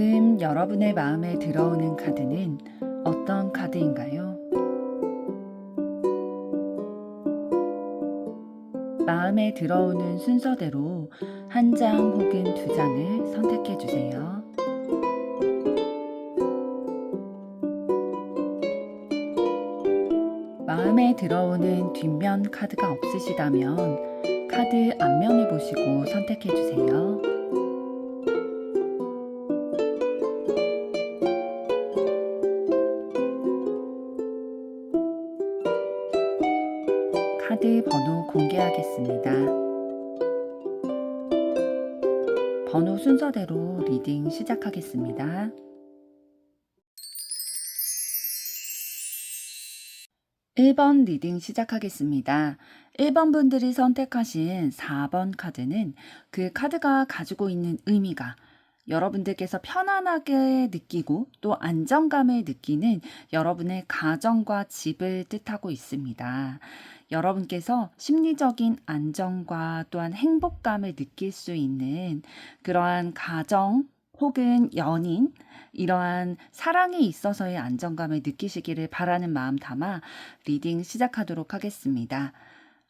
지금 여러분의 마음에 들어오는 카드는 어떤 카드인가요? 마음에 들어오는 순서대로 한 장 혹은 두 장을 선택해 주세요. 마음에 들어오는 뒷면 카드가 없으시다면 카드 앞면을 보시고 선택해 주세요. 카드 번호 공개하겠습니다. 번호 순서대로 리딩 시작하겠습니다. 1번 리딩 시작하겠습니다. 1번 분들이 선택하신 4번 카드는 그 카드가 가지고 있는 의미가 여러분들께서 편안하게 느끼고 또 안정감을 느끼는 여러분의 가정과 집을 뜻하고 있습니다. 여러분께서 심리적인 안정과 또한 행복감을 느낄 수 있는 그러한 가정 혹은 연인, 이러한 사랑에 있어서의 안정감을 느끼시기를 바라는 마음 담아 리딩 시작하도록 하겠습니다.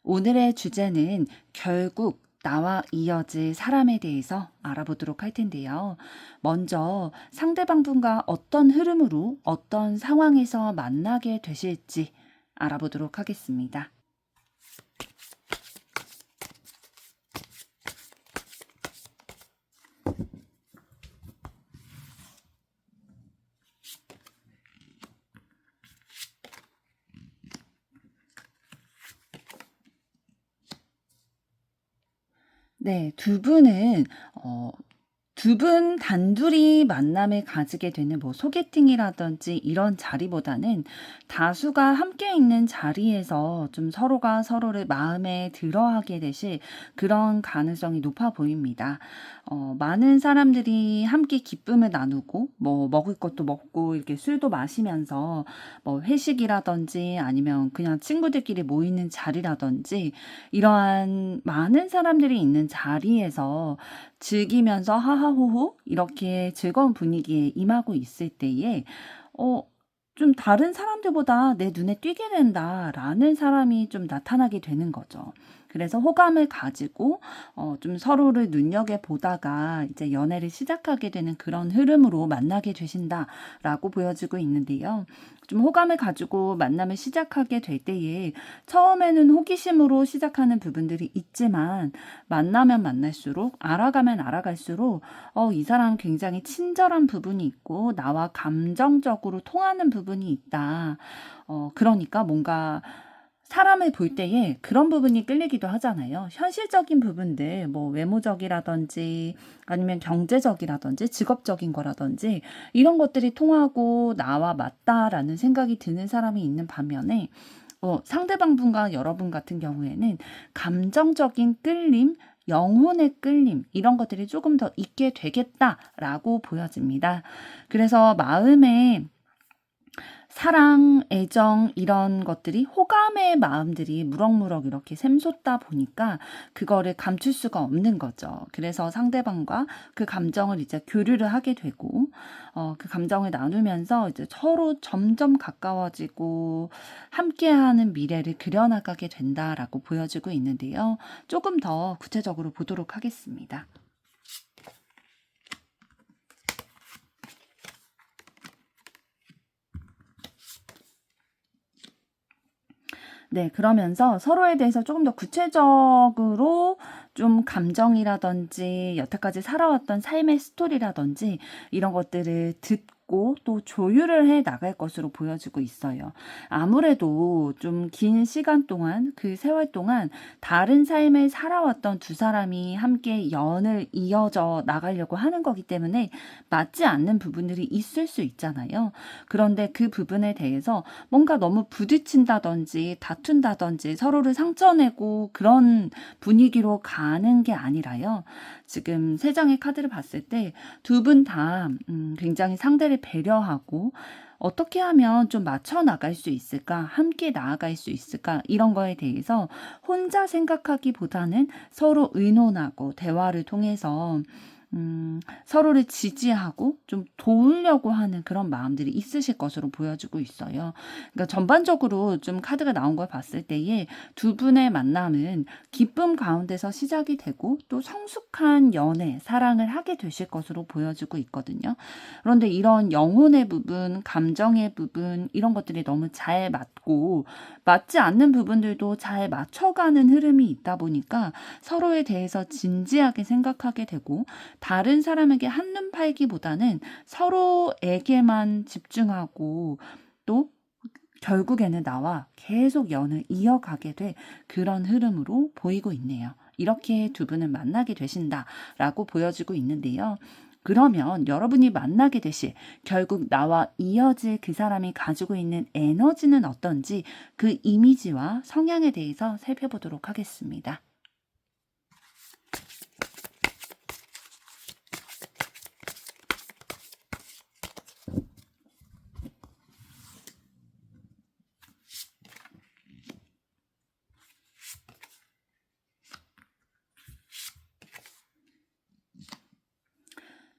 오늘의 주제는 결국 나와 이어질 사람에 대해서 알아보도록 할 텐데요. 먼저 상대방분과 어떤 흐름으로 어떤 상황에서 만나게 되실지 알아보도록 하겠습니다. 네, 두 분은 두 분 단둘이 만남을 가지게 되는 소개팅이라든지 이런 자리보다는 다수가 함께 있는 자리에서 좀 서로가 서로를 마음에 들어하게 되실 그런 가능성이 높아 보입니다. 많은 사람들이 함께 기쁨을 나누고 먹을 것도 먹고 이렇게 술도 마시면서 회식이라든지 아니면 그냥 친구들끼리 모이는 자리라든지 이러한 많은 사람들이 있는 자리에서 즐기면서 하하호호 이렇게 즐거운 분위기에 임하고 있을 때에 좀 다른 사람들보다 내 눈에 띄게 된다라는 사람이 좀 나타나게 되는 거죠. 그래서 호감을 가지고 좀 서로를 눈여겨보다가 이제 연애를 시작하게 되는 그런 흐름으로 만나게 되신다라고 보여지고 있는데요. 좀 호감을 가지고 만남을 시작하게 될 때에 처음에는 호기심으로 시작하는 부분들이 있지만 만나면 만날수록 알아가면 알아갈수록 이 사람 굉장히 친절한 부분이 있고 나와 감정적으로 통하는 부분이 있다. 그러니까 뭔가 사람을 볼 때에 그런 부분이 끌리기도 하잖아요. 현실적인 부분들, 외모적이라든지 아니면 경제적이라든지 직업적인 거라든지 이런 것들이 통하고 나와 맞다라는 생각이 드는 사람이 있는 반면에 상대방 분과 여러분 같은 경우에는 감정적인 끌림, 영혼의 끌림 이런 것들이 조금 더 있게 되겠다라고 보여집니다. 그래서 마음에 사랑, 애정 이런 것들이 호감의 마음들이 무럭무럭 이렇게 샘솟다 보니까 그거를 감출 수가 없는 거죠. 그래서 상대방과 그 감정을 이제 교류를 하게 되고 그 감정을 나누면서 이제 서로 점점 가까워지고 함께하는 미래를 그려나가게 된다라고 보여지고 있는데요. 조금 더 구체적으로 보도록 하겠습니다. 네, 그러면서 서로에 대해서 조금 더 구체적으로 좀 감정이라든지 여태까지 살아왔던 삶의 스토리라든지 이런 것들을 듣고 또 조율을 해 나갈 것으로 보여지고 있어요. 아무래도 좀 긴 시간 동안 그 세월 동안 다른 삶을 살아왔던 두 사람이 함께 연을 이어져 나가려고 하는 거기 때문에 맞지 않는 부분들이 있을 수 있잖아요. 그런데 그 부분에 대해서 뭔가 너무 부딪힌다든지 다툰다든지 서로를 상처내고 그런 분위기로 가는 게 아니라요. 지금 세 장의 카드를 봤을 때 두 분 다 굉장히 상대를 배려하고 어떻게 하면 좀 맞춰 나갈 수 있을까? 함께 나아갈 수 있을까? 이런 거에 대해서 혼자 생각하기보다는 서로 의논하고 대화를 통해서 서로를 지지하고 좀 도우려고 하는 그런 마음들이 있으실 것으로 보여지고 있어요. 그러니까 전반적으로 좀 카드가 나온 걸 봤을 때에 두 분의 만남은 기쁨 가운데서 시작이 되고 또 성숙한 연애, 사랑을 하게 되실 것으로 보여지고 있거든요. 그런데 이런 영혼의 부분, 감정의 부분 이런 것들이 너무 잘 맞고 맞지 않는 부분들도 잘 맞춰가는 흐름이 있다 보니까 서로에 대해서 진지하게 생각하게 되고 다른 사람에게 한눈 팔기보다는 서로에게만 집중하고 또 결국에는 나와 계속 연을 이어가게 될 그런 흐름으로 보이고 있네요. 이렇게 두 분을 만나게 되신다라고 보여지고 있는데요. 그러면 여러분이 만나게 되실 결국 나와 이어질 그 사람이 가지고 있는 에너지는 어떤지 그 이미지와 성향에 대해서 살펴보도록 하겠습니다.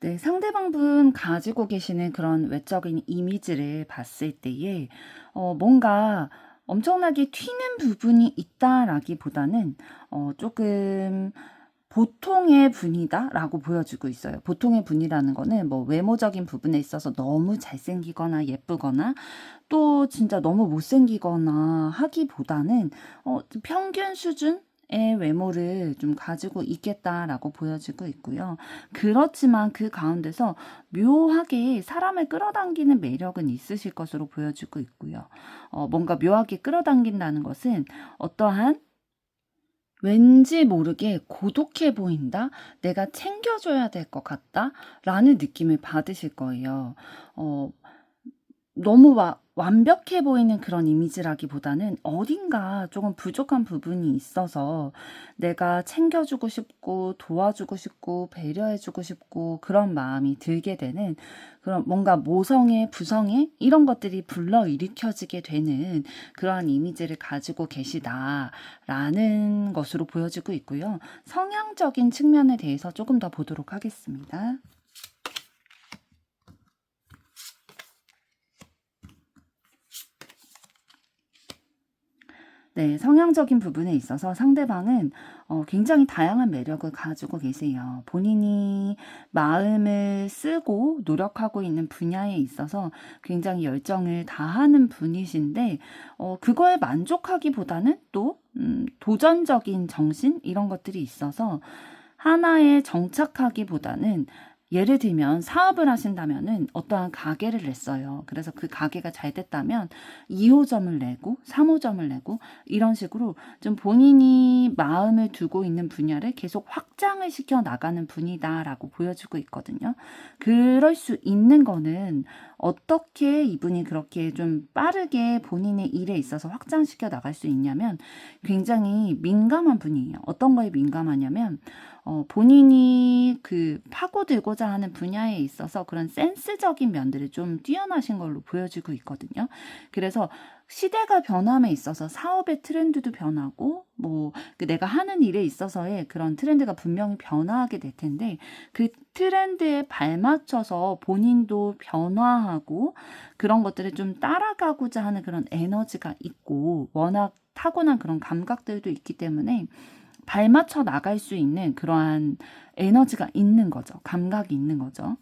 네, 상대방분 가지고 계시는 그런 외적인 이미지를 봤을 때에 뭔가 엄청나게 튀는 부분이 있다라기보다는 조금 보통의 분이다라고 보여지고 있어요. 보통의 분이라는 거는 뭐 외모적인 부분에 있어서 너무 잘생기거나 예쁘거나 또 진짜 너무 못생기거나 하기보다는 평균 수준의 외모를 좀 가지고 있겠다라고 보여지고 있고요. 그렇지만 그 가운데서 묘하게 사람을 끌어당기는 매력은 있으실 것으로 보여지고 있고요. 뭔가 묘하게 끌어당긴다는 것은 어떠한 왠지 모르게 고독해 보인다? 내가 챙겨줘야 될 것 같다? 라는 느낌을 받으실 거예요. 너무 완벽해 보이는 그런 이미지라기보다는 어딘가 조금 부족한 부분이 있어서 내가 챙겨주고 싶고 도와주고 싶고 배려해주고 싶고 그런 마음이 들게 되는 그런 뭔가 모성애, 부성애 이런 것들이 불러일으켜지게 되는 그러한 이미지를 가지고 계시다라는 것으로 보여지고 있고요. 성향적인 측면에 대해서 조금 더 보도록 하겠습니다. 네, 성향적인 부분에 있어서 상대방은 굉장히 다양한 매력을 가지고 계세요. 본인이 마음을 쓰고 노력하고 있는 분야에 있어서 굉장히 열정을 다하는 분이신데 그거에 만족하기보다는 또 도전적인 정신 이런 것들이 있어서 하나에 정착하기보다는 예를 들면 사업을 하신다면은 어떠한 가게를 냈어요. 그래서 그 가게가 잘 됐다면 2호점을 내고 3호점을 내고 이런 식으로 좀 본인이 마음을 두고 있는 분야를 계속 확장을 시켜 나가는 분이다라고 보여지고 있거든요. 그럴 수 있는 거는 어떻게 이분이 그렇게 좀 빠르게 본인의 일에 있어서 확장시켜 나갈 수 있냐면 굉장히 민감한 분이에요. 어떤 거에 민감하냐면 본인이 그 파고들고자 하는 분야에 있어서 그런 센스적인 면들이 좀 뛰어나신 걸로 보여지고 있거든요. 그래서 시대가 변함에 있어서 사업의 트렌드도 변하고 그 내가 하는 일에 있어서의 그런 트렌드가 분명히 변화하게 될 텐데 그 트렌드에 발맞춰서 본인도 변화하고 그런 것들을 좀 따라가고자 하는 그런 에너지가 있고 워낙 타고난 그런 감각들도 있기 때문에 발맞춰 나갈 수 있는 그러한 에너지가 있는 거죠. 감각이 있는 거죠.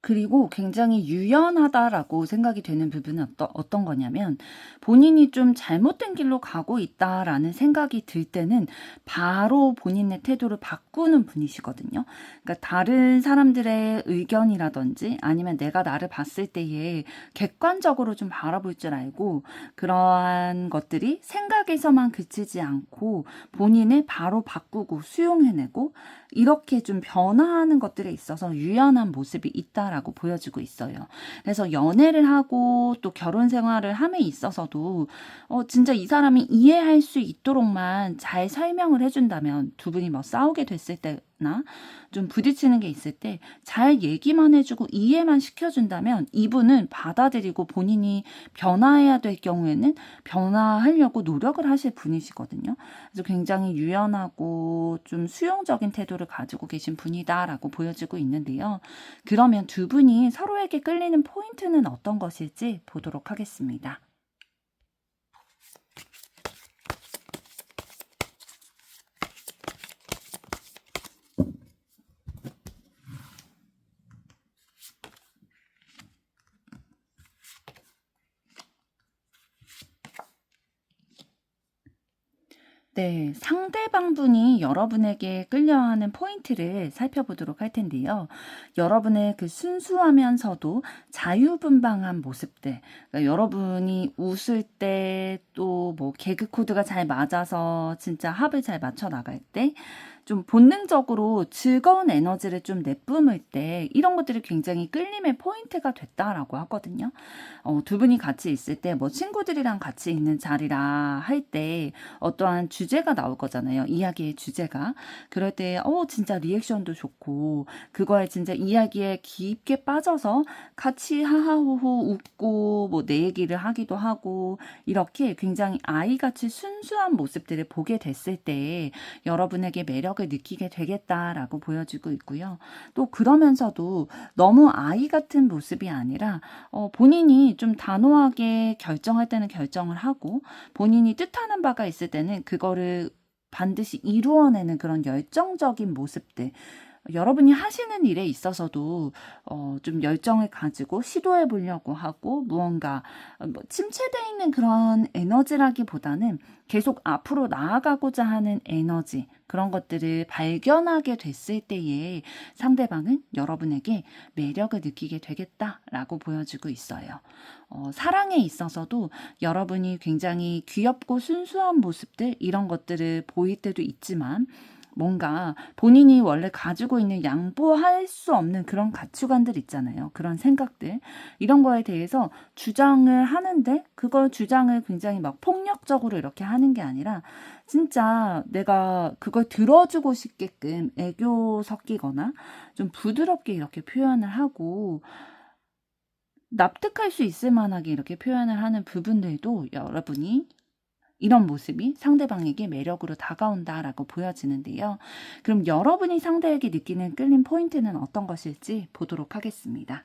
그리고 굉장히 유연하다라고 생각이 되는 부분은 어떤 거냐면 본인이 좀 잘못된 길로 가고 있다라는 생각이 들 때는 바로 본인의 태도를 바꾸는 분이시거든요. 그러니까 다른 사람들의 의견이라든지 아니면 내가 나를 봤을 때에 객관적으로 좀 바라볼 줄 알고 그러한 것들이 생각에서만 그치지 않고 본인을 바로 바꾸고 수용해내고 이렇게 좀 변화하는 것들에 있어서 유연한 모습이 있다라고 보여지고 있어요. 그래서 연애를 하고 또 결혼 생활을 함에 있어서도 진짜 이 사람이 이해할 수 있도록만 잘 설명을 해준다면 두 분이 뭐 싸우게 있을 때나 좀 부딪히는 게 있을 때 잘 얘기만 해주고 이해만 시켜준다면 이분은 받아들이고 본인이 변화해야 될 경우에는 변화하려고 노력을 하실 분이시거든요. 그래서 굉장히 유연하고 좀 수용적인 태도를 가지고 계신 분이다라고 보여지고 있는데요. 그러면 두 분이 서로에게 끌리는 포인트는 어떤 것일지 보도록 하겠습니다. 네, 상대방분이 여러분에게 끌려하는 포인트를 살펴보도록 할 텐데요. 여러분의 그 순수하면서도 자유분방한 모습들, 그러니까 여러분이 웃을 때 또 뭐 개그 코드가 잘 맞아서 진짜 합을 잘 맞춰 나갈 때, 좀 본능적으로 즐거운 에너지를 좀 내뿜을 때 이런 것들이 굉장히 끌림의 포인트가 됐다라고 하거든요. 두 분이 같이 있을 때 뭐 친구들이랑 같이 있는 자리라 할 때 어떠한 주제가 나올 거잖아요. 이야기의 주제가. 그럴 때 진짜 리액션도 좋고 그거에 진짜 이야기에 깊게 빠져서 같이 하하호호 웃고 뭐 내 얘기를 하기도 하고 이렇게 굉장히 아이같이 순수한 모습들을 보게 됐을 때 여러분에게 매력을 느끼게 되겠다라고 보여지고 있고요. 또 그러면서도 너무 아이 같은 모습이 아니라 본인이 좀 단호하게 결정할 때는 결정을 하고 본인이 뜻하는 바가 있을 때는 그거를 반드시 이루어내는 그런 열정적인 모습들. 여러분이 하시는 일에 있어서도 좀 열정을 가지고 시도해 보려고 하고 무언가 뭐 침체되어 있는 그런 에너지라기보다는 계속 앞으로 나아가고자 하는 에너지 그런 것들을 발견하게 됐을 때에 상대방은 여러분에게 매력을 느끼게 되겠다라고 보여지고 있어요. 사랑에 있어서도 여러분이 굉장히 귀엽고 순수한 모습들 이런 것들을 보일 때도 있지만 뭔가 본인이 원래 가지고 있는 양보할 수 없는 그런 가치관들 있잖아요. 그런 생각들. 이런 거에 대해서 주장을 하는데 그걸 주장을 굉장히 막 폭력적으로 이렇게 하는 게 아니라 진짜 내가 그걸 들어주고 싶게끔 애교 섞이거나 좀 부드럽게 이렇게 표현을 하고 납득할 수 있을 만하게 이렇게 표현을 하는 부분들도 여러분이 이런 모습이 상대방에게 매력으로 다가온다라고 보여지는데요. 그럼 여러분이 상대에게 느끼는 끌림 포인트는 어떤 것일지 보도록 하겠습니다.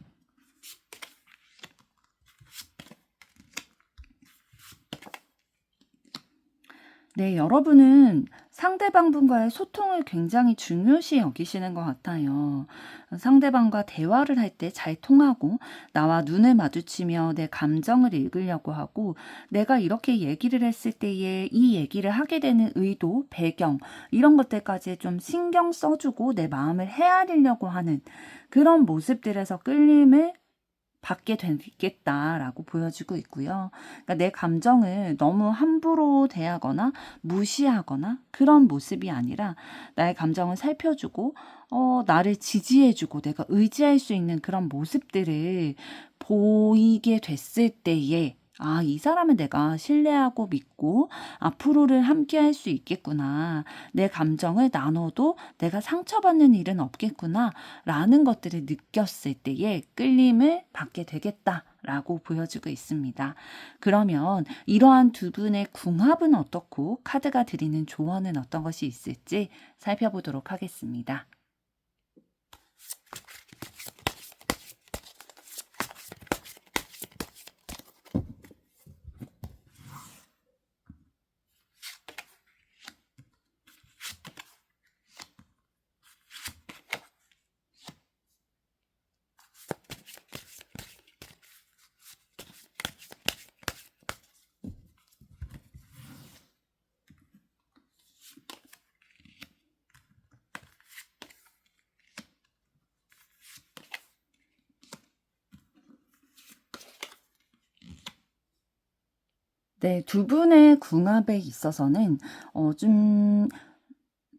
네, 여러분은 상대방분과의 소통을 굉장히 중요시 여기시는 것 같아요. 상대방과 대화를 할 때 잘 통하고 나와 눈을 마주치며 내 감정을 읽으려고 하고 내가 이렇게 얘기를 했을 때에 이 얘기를 하게 되는 의도, 배경 이런 것들까지 좀 신경 써주고 내 마음을 헤아리려고 하는 그런 모습들에서 끌림을 받게 되겠다라고 보여지고 있고요. 그러니까 내 감정을 너무 함부로 대하거나 무시하거나 그런 모습이 아니라 나의 감정을 살펴주고 나를 지지해주고 내가 의지할 수 있는 그런 모습들을 보이게 됐을 때에 이 사람은 내가 신뢰하고 믿고 앞으로를 함께 할 수 있겠구나. 내 감정을 나눠도 내가 상처받는 일은 없겠구나. 라는 것들을 느꼈을 때에 끌림을 받게 되겠다라고 보여지고 있습니다. 그러면 이러한 두 분의 궁합은 어떻고 카드가 드리는 조언은 어떤 것이 있을지 살펴보도록 하겠습니다. 네, 두 분의 궁합에 있어서는 좀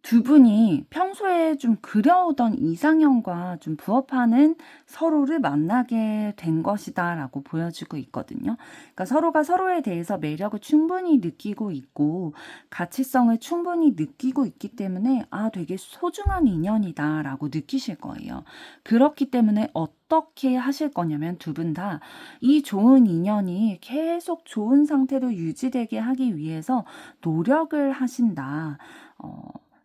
두 분이 평소에 좀 그려오던 이상형과 좀 부합하는 서로를 만나게 된 것이다라고 보여지고 있거든요. 그러니까 서로가 서로에 대해서 매력을 충분히 느끼고 있고 가치성을 충분히 느끼고 있기 때문에 되게 소중한 인연이다라고 느끼실 거예요. 그렇기 때문에 어떻게 하실 거냐면 두 분 다 이 좋은 인연이 계속 좋은 상태로 유지되게 하기 위해서 노력을 하신다.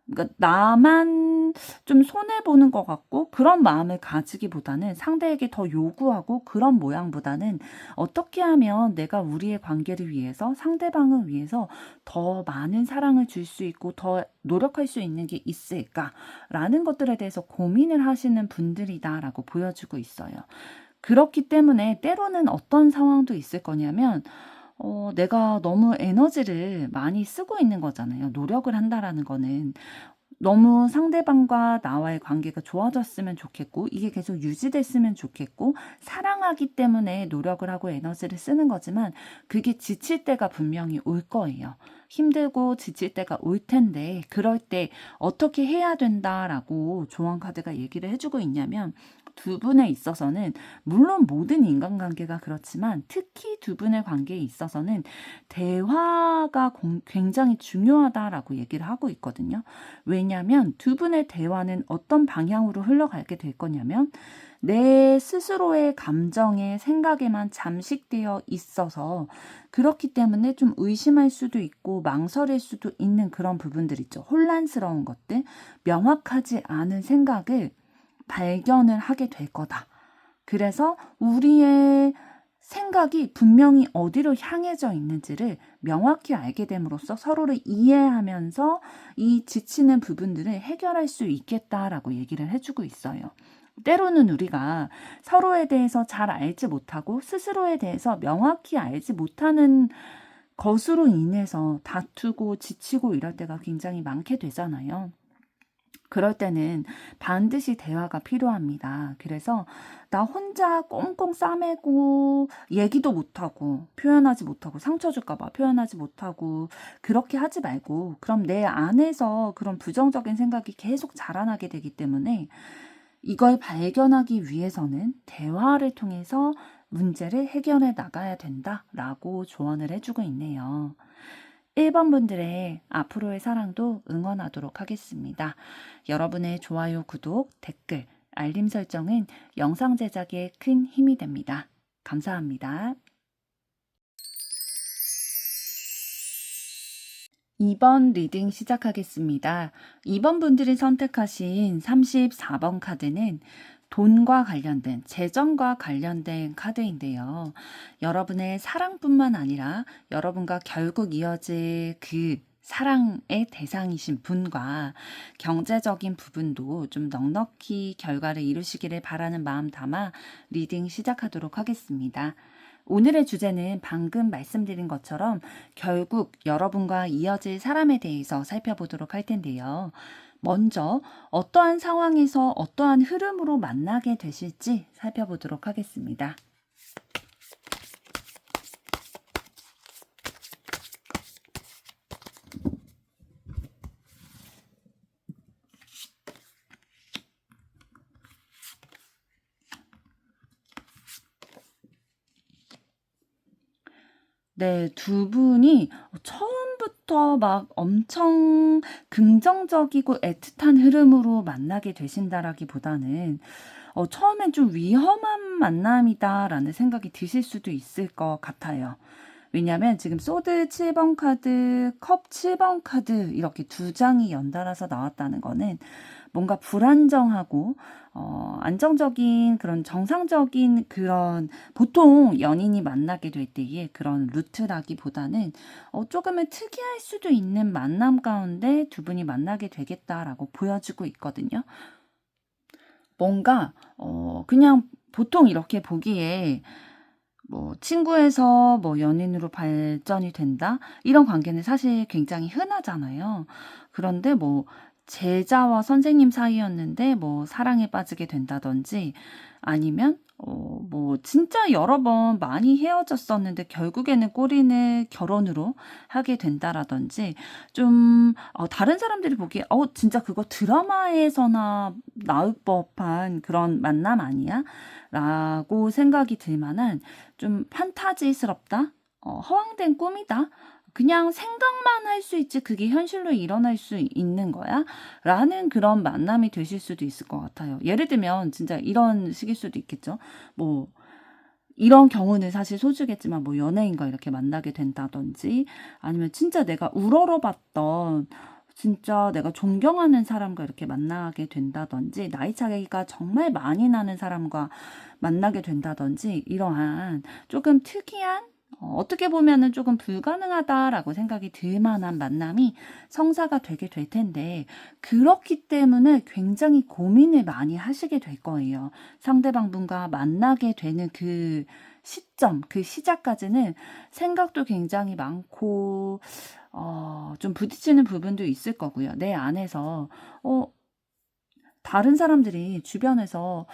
그러니까 나만 좀 손해보는 것 같고 그런 마음을 가지기보다는 상대에게 더 요구하고 그런 모양보다는 어떻게 하면 내가 우리의 관계를 위해서 상대방을 위해서 더 많은 사랑을 줄 수 있고 더 노력할 수 있는 게 있을까라는 것들에 대해서 고민을 하시는 분들이다라고 보여주고 있어요. 그렇기 때문에 때로는 어떤 상황도 있을 거냐면 내가 너무 에너지를 많이 쓰고 있는 거잖아요. 노력을 한다라는 거는. 너무 상대방과 나와의 관계가 좋아졌으면 좋겠고, 이게 계속 유지됐으면 좋겠고, 사랑하기 때문에 노력을 하고 에너지를 쓰는 거지만, 그게 지칠 때가 분명히 올 거예요. 힘들고 지칠 때가 올 텐데, 그럴 때 어떻게 해야 된다라고 조언카드가 얘기를 해주고 있냐면, 두 분에 있어서는 물론 모든 인간관계가 그렇지만 특히 두 분의 관계에 있어서는 대화가 굉장히 중요하다라고 얘기를 하고 있거든요. 왜냐하면 두 분의 대화는 어떤 방향으로 흘러가게 될 거냐면 내 스스로의 감정에 생각에만 잠식되어 있어서 그렇기 때문에 좀 의심할 수도 있고 망설일 수도 있는 그런 부분들 있죠. 혼란스러운 것들, 명확하지 않은 생각을 발견을 하게 될 거다. 그래서 우리의 생각이 분명히 어디로 향해져 있는지를 명확히 알게 됨으로써 서로를 이해하면서 이 지치는 부분들을 해결할 수 있겠다라고 얘기를 해주고 있어요. 때로는 우리가 서로에 대해서 잘 알지 못하고 스스로에 대해서 명확히 알지 못하는 것으로 인해서 다투고 지치고 이럴 때가 굉장히 많게 되잖아요. 그럴 때는 반드시 대화가 필요합니다. 그래서 나 혼자 꽁꽁 싸매고 얘기도 못하고 표현하지 못하고 상처 줄까봐 표현하지 못하고 그렇게 하지 말고 그럼 내 안에서 그런 부정적인 생각이 계속 자라나게 되기 때문에 이걸 발견하기 위해서는 대화를 통해서 문제를 해결해 나가야 된다라고 조언을 해주고 있네요. 1번 분들의 앞으로의 사랑도 응원하도록 하겠습니다. 여러분의 좋아요, 구독, 댓글, 알림 설정은 영상 제작에 큰 힘이 됩니다. 감사합니다. 2번 리딩 시작하겠습니다. 2번 분들이 선택하신 34번 카드는 돈과 관련된, 재정과 관련된 카드인데요. 여러분의 사랑뿐만 아니라 여러분과 결국 이어질 그 사랑의 대상이신 분과 경제적인 부분도 좀 넉넉히 결과를 이루시기를 바라는 마음 담아 리딩 시작하도록 하겠습니다. 오늘의 주제는 방금 말씀드린 것처럼 결국 여러분과 이어질 사람에 대해서 살펴보도록 할 텐데요. 먼저 어떠한 상황에서 어떠한 흐름으로 만나게 되실지 살펴보도록 하겠습니다. 네, 두 분이 처음부터 막 엄청 긍정적이고 애틋한 흐름으로 만나게 되신다라기보다는 처음엔 좀 위험한 만남이다라는 생각이 드실 수도 있을 것 같아요. 왜냐면 지금 소드 7번 카드, 컵 7번 카드 이렇게 두 장이 연달아서 나왔다는 거는 뭔가 불안정하고 안정적인 그런 정상적인 그런 보통 연인이 만나게 될 때의 그런 루트라기보다는 조금은 특이할 수도 있는 만남 가운데 두 분이 만나게 되겠다라고 보여주고 있거든요. 뭔가 그냥 보통 이렇게 보기에 뭐 친구에서 뭐 연인으로 발전이 된다? 이런 관계는 사실 굉장히 흔하잖아요. 그런데 뭐 제자와 선생님 사이였는데 뭐 사랑에 빠지게 된다든지 아니면 뭐 진짜 여러 번 많이 헤어졌었는데 결국에는 꼬리는 결혼으로 하게 된다라든지 좀 다른 사람들이 보기에 진짜 그거 드라마에서나 나올 법한 그런 만남 아니야? 라고 생각이 들 만한 좀 판타지스럽다? 허황된 꿈이다? 그냥 생각만 할 수 있지 그게 현실로 일어날 수 있는 거야? 라는 그런 만남이 되실 수도 있을 것 같아요. 예를 들면 진짜 이런 식일 수도 있겠죠. 뭐 이런 경우는 사실 소주겠지만 뭐 연예인과 이렇게 만나게 된다든지 아니면 진짜 내가 우러러봤던 진짜 내가 존경하는 사람과 이렇게 만나게 된다든지 나이 차이가 정말 많이 나는 사람과 만나게 된다든지 이러한 조금 특이한 어떻게 보면은 조금 불가능하다라고 생각이 들 만한 만남이 성사가 되게 될 텐데 그렇기 때문에 굉장히 고민을 많이 하시게 될 거예요. 상대방분과 만나게 되는 그 시점, 그 시작까지는 생각도 굉장히 많고 좀 부딪히는 부분도 있을 거고요. 내 안에서 다른 사람들이 주변에서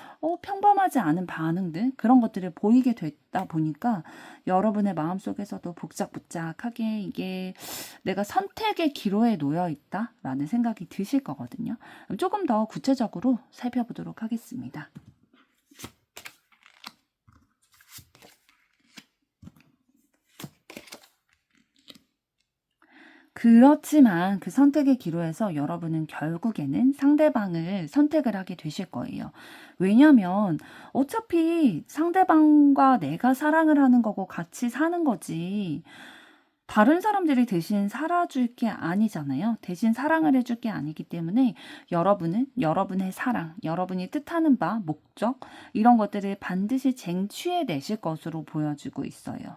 평범하지 않은 반응들 그런 것들을 보이게 됐다 보니까 여러분의 마음속에서도 복작복작하게 이게 내가 선택의 기로에 놓여 있다라는 생각이 드실 거거든요. 조금 더 구체적으로 살펴보도록 하겠습니다. 그렇지만 그 선택의 기로에서 여러분은 결국에는 상대방을 선택을 하게 되실 거예요. 왜냐면 어차피 상대방과 내가 사랑을 하는 거고 같이 사는 거지. 다른 사람들이 대신 살아줄 게 아니잖아요. 대신 사랑을 해줄 게 아니기 때문에 여러분은 여러분의 사랑, 여러분이 뜻하는 바, 목적 이런 것들을 반드시 쟁취해내실 것으로 보여지고 있어요.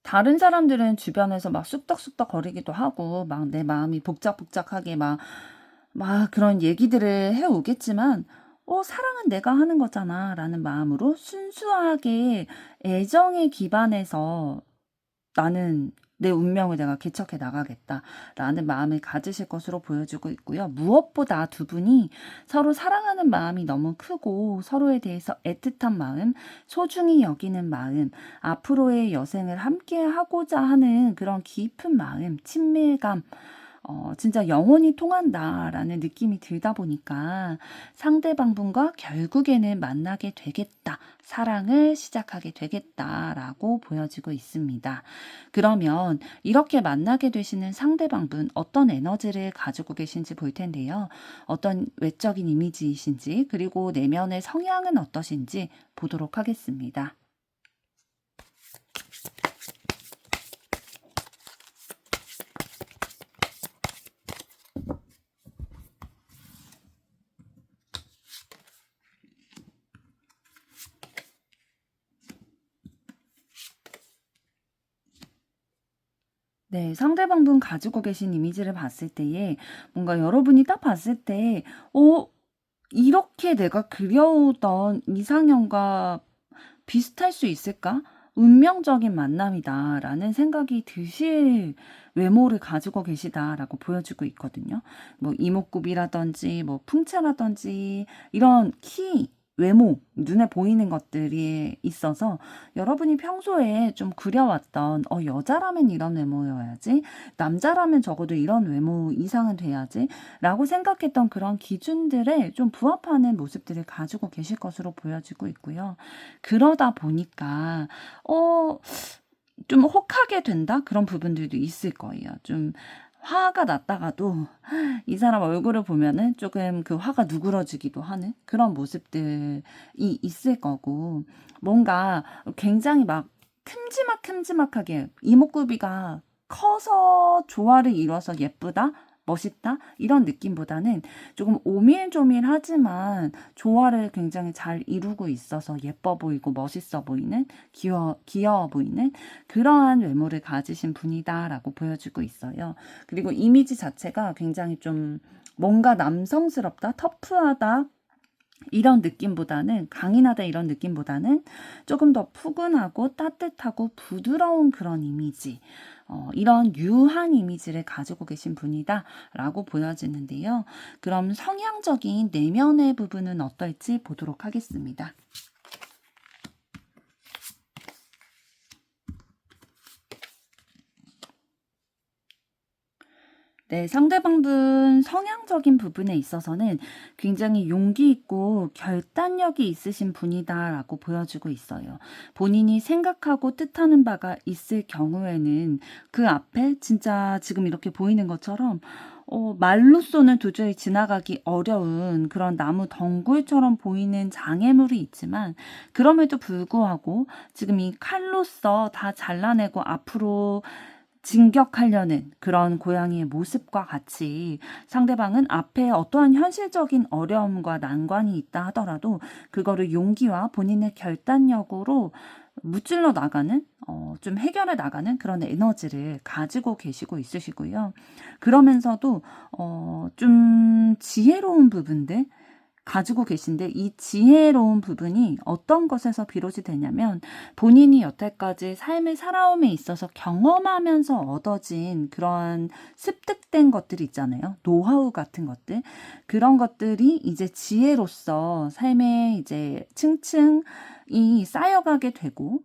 다른 사람들은 주변에서 막 쑥덕쑥덕 거리기도 하고 막 내 마음이 복작복작하게 막 그런 얘기들을 해오겠지만 사랑은 내가 하는 거잖아 라는 마음으로 순수하게 애정에 기반해서 나는 내 운명을 내가 개척해 나가겠다라는 마음을 가지실 것으로 보여지고 있고요. 무엇보다 두 분이 서로 사랑하는 마음이 너무 크고 서로에 대해서 애틋한 마음, 소중히 여기는 마음, 앞으로의 여생을 함께 하고자 하는 그런 깊은 마음, 친밀감, 진짜 영혼이 통한다라는 느낌이 들다 보니까 상대방분과 결국에는 만나게 되겠다, 사랑을 시작하게 되겠다라고 보여지고 있습니다. 그러면 이렇게 만나게 되시는 상대방분 어떤 에너지를 가지고 계신지 볼 텐데요. 어떤 외적인 이미지이신지 그리고 내면의 성향은 어떠신지 보도록 하겠습니다. 네, 상대방분 가지고 계신 이미지를 봤을 때에 뭔가 여러분이 딱 봤을 때, 이렇게 내가 그려오던 이상형과 비슷할 수 있을까? 운명적인 만남이다라는 생각이 드실 외모를 가지고 계시다라고 보여지고 있거든요. 뭐 이목구비라든지 뭐 풍채라든지 이런 외모, 눈에 보이는 것들이 있어서 여러분이 평소에 좀 그려왔던 여자라면 이런 외모여야지, 남자라면 적어도 이런 외모 이상은 돼야지 라고 생각했던 그런 기준들에 좀 부합하는 모습들을 가지고 계실 것으로 보여지고 있고요. 그러다 보니까 좀 혹하게 된다? 그런 부분들도 있을 거예요. 좀 화가 났다가도 이 사람 얼굴을 보면은 조금 그 화가 누그러지기도 하는 그런 모습들이 있을 거고 뭔가 굉장히 막 큼지막하게 이목구비가 커서 조화를 이뤄서 예쁘다? 멋있다? 이런 느낌보다는 조금 오밀조밀하지만 조화를 굉장히 잘 이루고 있어서 예뻐 보이고 멋있어 보이는 귀여워 보이는 그러한 외모를 가지신 분이다라고 보여지고 있어요. 그리고 이미지 자체가 굉장히 좀 뭔가 남성스럽다, 터프하다, 이런 느낌보다는 강인하다 이런 느낌보다는 조금 더 푸근하고 따뜻하고 부드러운 그런 이미지, 이런 유한 이미지를 가지고 계신 분이다 라고 보여지는데요. 그럼 성향적인 내면의 부분은 어떨지 보도록 하겠습니다. 네, 상대방분 성향적인 부분에 있어서는 굉장히 용기 있고 결단력이 있으신 분이다라고 보여주고 있어요. 본인이 생각하고 뜻하는 바가 있을 경우에는 그 앞에 진짜 지금 이렇게 보이는 것처럼 말로써는 도저히 지나가기 어려운 그런 나무 덩굴처럼 보이는 장애물이 있지만 그럼에도 불구하고 지금 이 칼로써 다 잘라내고 앞으로 진격하려는 그런 고양이의 모습과 같이 상대방은 앞에 어떠한 현실적인 어려움과 난관이 있다 하더라도 그거를 용기와 본인의 결단력으로 무찔러 나가는 좀 해결해 나가는 그런 에너지를 가지고 계시고 있으시고요. 그러면서도 좀 지혜로운 부분들 가지고 계신데 이 지혜로운 부분이 어떤 것에서 비롯이 되냐면 본인이 여태까지 삶을 살아옴에 있어서 경험하면서 얻어진 그런 습득된 것들이 있잖아요. 노하우 같은 것들. 그런 것들이 이제 지혜로서 삶에 이제 층층이 쌓여가게 되고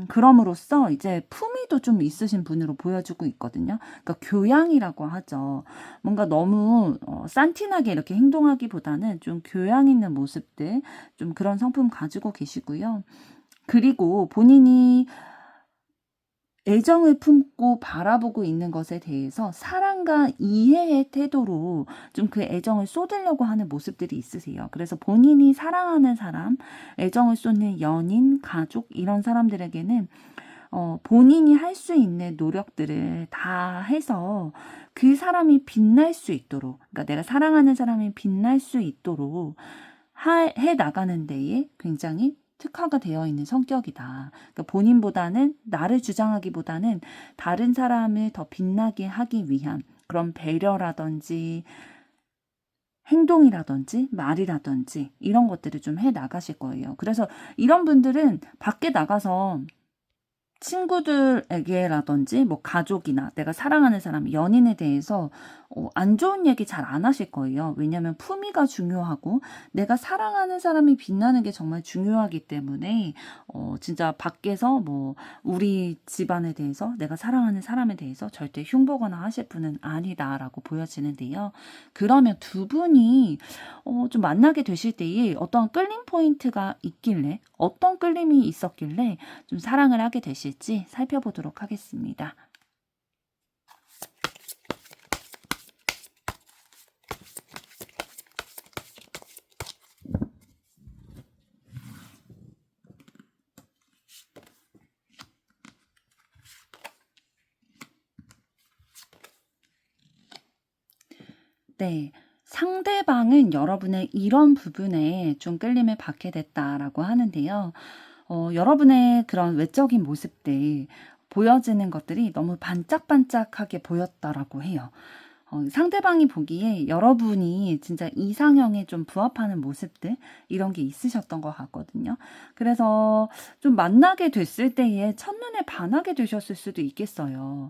그럼으로써 이제 품위도 좀 있으신 분으로 보여주고 있거든요. 그러니까 교양이라고 하죠. 뭔가 너무 산티나게 이렇게 행동하기보다는 좀 교양 있는 모습들, 좀 그런 성품 가지고 계시고요. 그리고 본인이 애정을 품고 바라보고 있는 것에 대해서 사랑과 이해의 태도로 좀 그 애정을 쏟으려고 하는 모습들이 있으세요. 그래서 본인이 사랑하는 사람, 애정을 쏟는 연인, 가족 이런 사람들에게는 본인이 할 수 있는 노력들을 다 해서 그 사람이 빛날 수 있도록, 그러니까 내가 사랑하는 사람이 빛날 수 있도록 해 나가는 데에 굉장히 특화가 되어 있는 성격이다. 그러니까 본인보다는 나를 주장하기보다는 다른 사람을 더 빛나게 하기 위한 그런 배려라든지 행동이라든지 말이라든지 이런 것들을 좀 해 나가실 거예요. 그래서 이런 분들은 밖에 나가서 친구들에게라든지 뭐 가족이나 내가 사랑하는 사람, 연인에 대해서 안 좋은 얘기 잘 안 하실 거예요. 왜냐하면 품위가 중요하고 내가 사랑하는 사람이 빛나는 게 정말 중요하기 때문에 진짜 밖에서 뭐 우리 집안에 대해서 내가 사랑하는 사람에 대해서 절대 흉보거나 하실 분은 아니다라고 보여지는데요. 그러면 두 분이 좀 만나게 되실 때에 어떤 끌림 포인트가 있길래 어떤 끌림이 있었길래 좀 사랑을 하게 되실지 살펴보도록 하겠습니다. 네. 상대방은 여러분의 이런 부분에 좀 끌림을 받게 됐다라고 하는데요. 여러분의 그런 외적인 모습들, 보여지는 것들이 너무 반짝반짝하게 보였다라고 해요. 상대방이 보기에 여러분이 진짜 이상형에 좀 부합하는 모습들, 이런 게 있으셨던 것 같거든요. 그래서 좀 만나게 됐을 때에 첫눈에 반하게 되셨을 수도 있겠어요.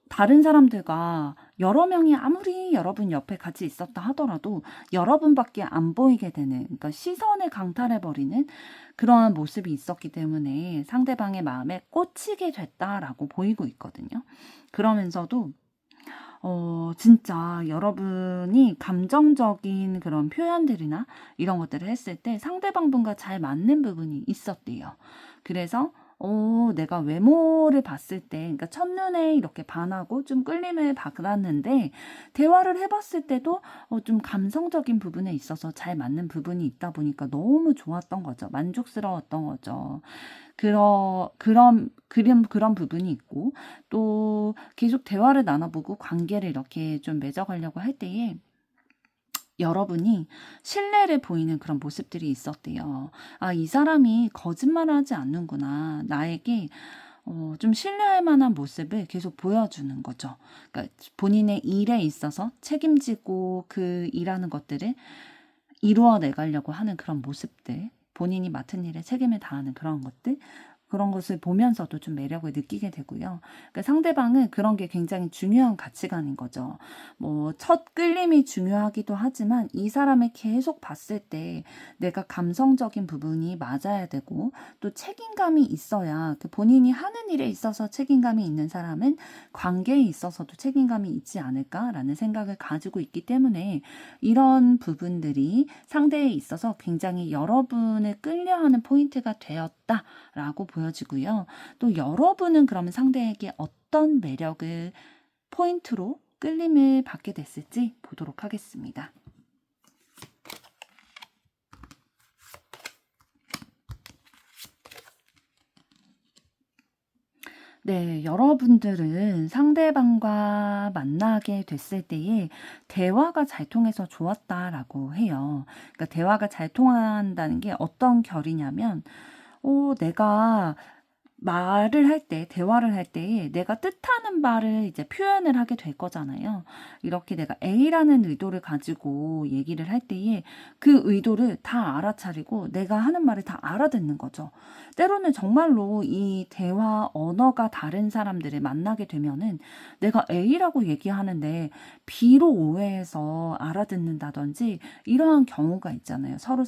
다른 사람들과 여러 명이 아무리 여러분 옆에 같이 있었다 하더라도 여러분밖에 안 보이게 되는, 그러니까 시선을 강탈해버리는 그러한 모습이 있었기 때문에 상대방의 마음에 꽂히게 됐다라고 보이고 있거든요. 그러면서도 진짜 여러분이 감정적인 그런 표현들이나 이런 것들을 했을 때 상대방 분과 잘 맞는 부분이 있었대요. 그래서 내가 외모를 봤을 때, 그러니까 첫눈에 이렇게 반하고 좀 끌림을 받았는데, 대화를 해봤을 때도 좀 감성적인 부분에 있어서 잘 맞는 부분이 있다 보니까 너무 좋았던 거죠. 만족스러웠던 거죠. 그런 부분이 있고, 또 계속 대화를 나눠보고 관계를 이렇게 좀 맺어가려고 할 때에 여러분이 신뢰를 보이는 그런 모습들이 있었대요. 아, 이 사람이 거짓말을 하지 않는구나. 나에게 좀 신뢰할 만한 모습을 계속 보여주는 거죠. 그러니까 본인의 일에 있어서 책임지고 그 일하는 것들을 이루어내가려고 하는 그런 모습들, 본인이 맡은 일에 책임을 다하는 그런 것들, 그런 것을 보면서도 좀 매력을 느끼게 되고요. 그러니까 상대방은 그런 게 굉장히 중요한 가치관인 거죠. 뭐 첫 끌림이 중요하기도 하지만 이 사람을 계속 봤을 때 내가 감성적인 부분이 맞아야 되고 또 책임감이 있어야 그 본인이 하는 일에 있어서 책임감이 있는 사람은 관계에 있어서도 책임감이 있지 않을까라는 생각을 가지고 있기 때문에 이런 부분들이 상대에 있어서 굉장히 여러분을 끌려하는 포인트가 되었다라고 보여지고요. 또 여러분은 그러면 상대에게 어떤 매력을 포인트로 끌림을 받게 됐을지 보도록 하겠습니다. 네, 여러분들은 상대방과 만나게 됐을 때에 대화가 잘 통해서 좋았다라고 해요. 그러니까 대화가 잘 통한다는 게 어떤 결이냐면, 내가 말을 할 때, 대화를 할 때에 내가 뜻하는 바를 이제 표현을 하게 될 거잖아요. 이렇게 내가 A라는 의도를 가지고 얘기를 할 때에 그 의도를 다 알아차리고 내가 하는 말을 다 알아듣는 거죠. 때로는 정말로 이 대화 언어가 다른 사람들을 만나게 되면은 내가 A라고 얘기하는데 B로 오해해서 알아듣는다든지 이러한 경우가 있잖아요. 서로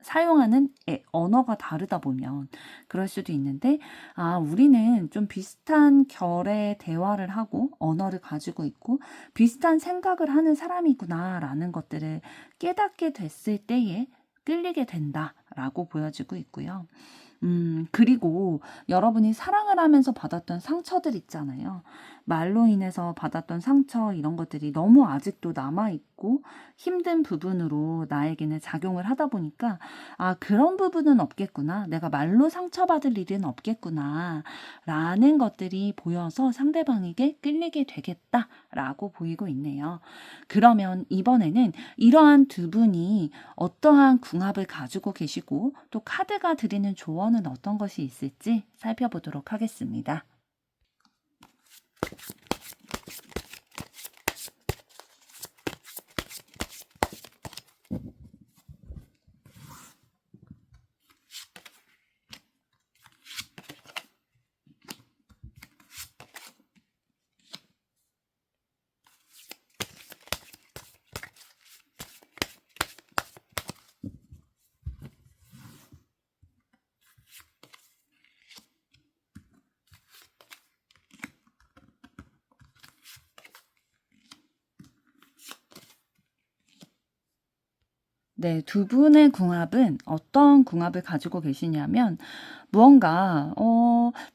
사용하는 언어가 다르다 보면 그럴 수도 있는데, 우리는 좀 비슷한 결의 대화를 하고 언어를 가지고 있고 비슷한 생각을 하는 사람이구나라는 것들을 깨닫게 됐을 때에 끌리게 된다라고 보여지고 있고요. 그리고 여러분이 사랑을 하면서 받았던 상처들 있잖아요. 말로 인해서 받았던 상처 이런 것들이 너무 아직도 남아있고 힘든 부분으로 나에게는 작용을 하다 보니까 그런 부분은 없겠구나. 내가 말로 상처받을 일은 없겠구나. 라는 것들이 보여서 상대방에게 끌리게 되겠다라고 보이고 있네요. 그러면 이번에는 이러한 두 분이 어떠한 궁합을 가지고 계시고 또 카드가 드리는 조언은 어떤 것이 있을지 살펴보도록 하겠습니다. 네, 두 분의 궁합은 어떤 궁합을 가지고 계시냐면 무언가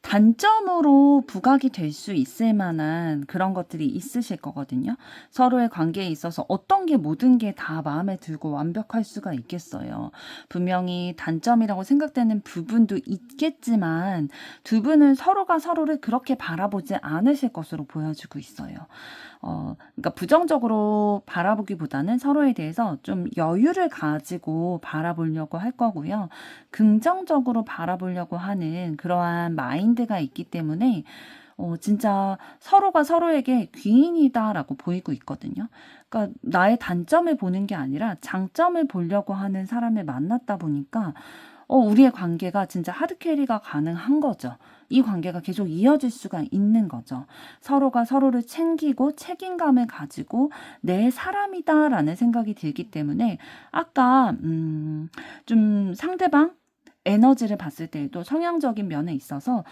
단점으로 부각이 될 수 있을 만한 그런 것들이 있으실 거거든요. 서로의 관계에 있어서 어떤 게 모든 게 다 마음에 들고 완벽할 수가 있겠어요. 분명히 단점이라고 생각되는 부분도 있겠지만 두 분은 서로가 서로를 그렇게 바라보지 않으실 것으로 보여지고 있어요. 그러니까 부정적으로 바라보기보다는 서로에 대해서 좀 여유를 가지고 바라보려고 할 거고요. 긍정적으로 바라보려고 하는 그러한 마인드가 있기 때문에 진짜 서로가 서로에게 귀인이다라고 보이고 있거든요. 그러니까 나의 단점을 보는 게 아니라 장점을 보려고 하는 사람을 만났다 보니까 우리의 관계가 진짜 하드캐리가 가능한 거죠. 이 관계가 계속 이어질 수가 있는 거죠. 서로가 서로를 챙기고 책임감을 가지고 내 사람이다라는 생각이 들기 때문에 아까 좀 상대방 에너지를 봤을 때에도 성향적인 면에 있어서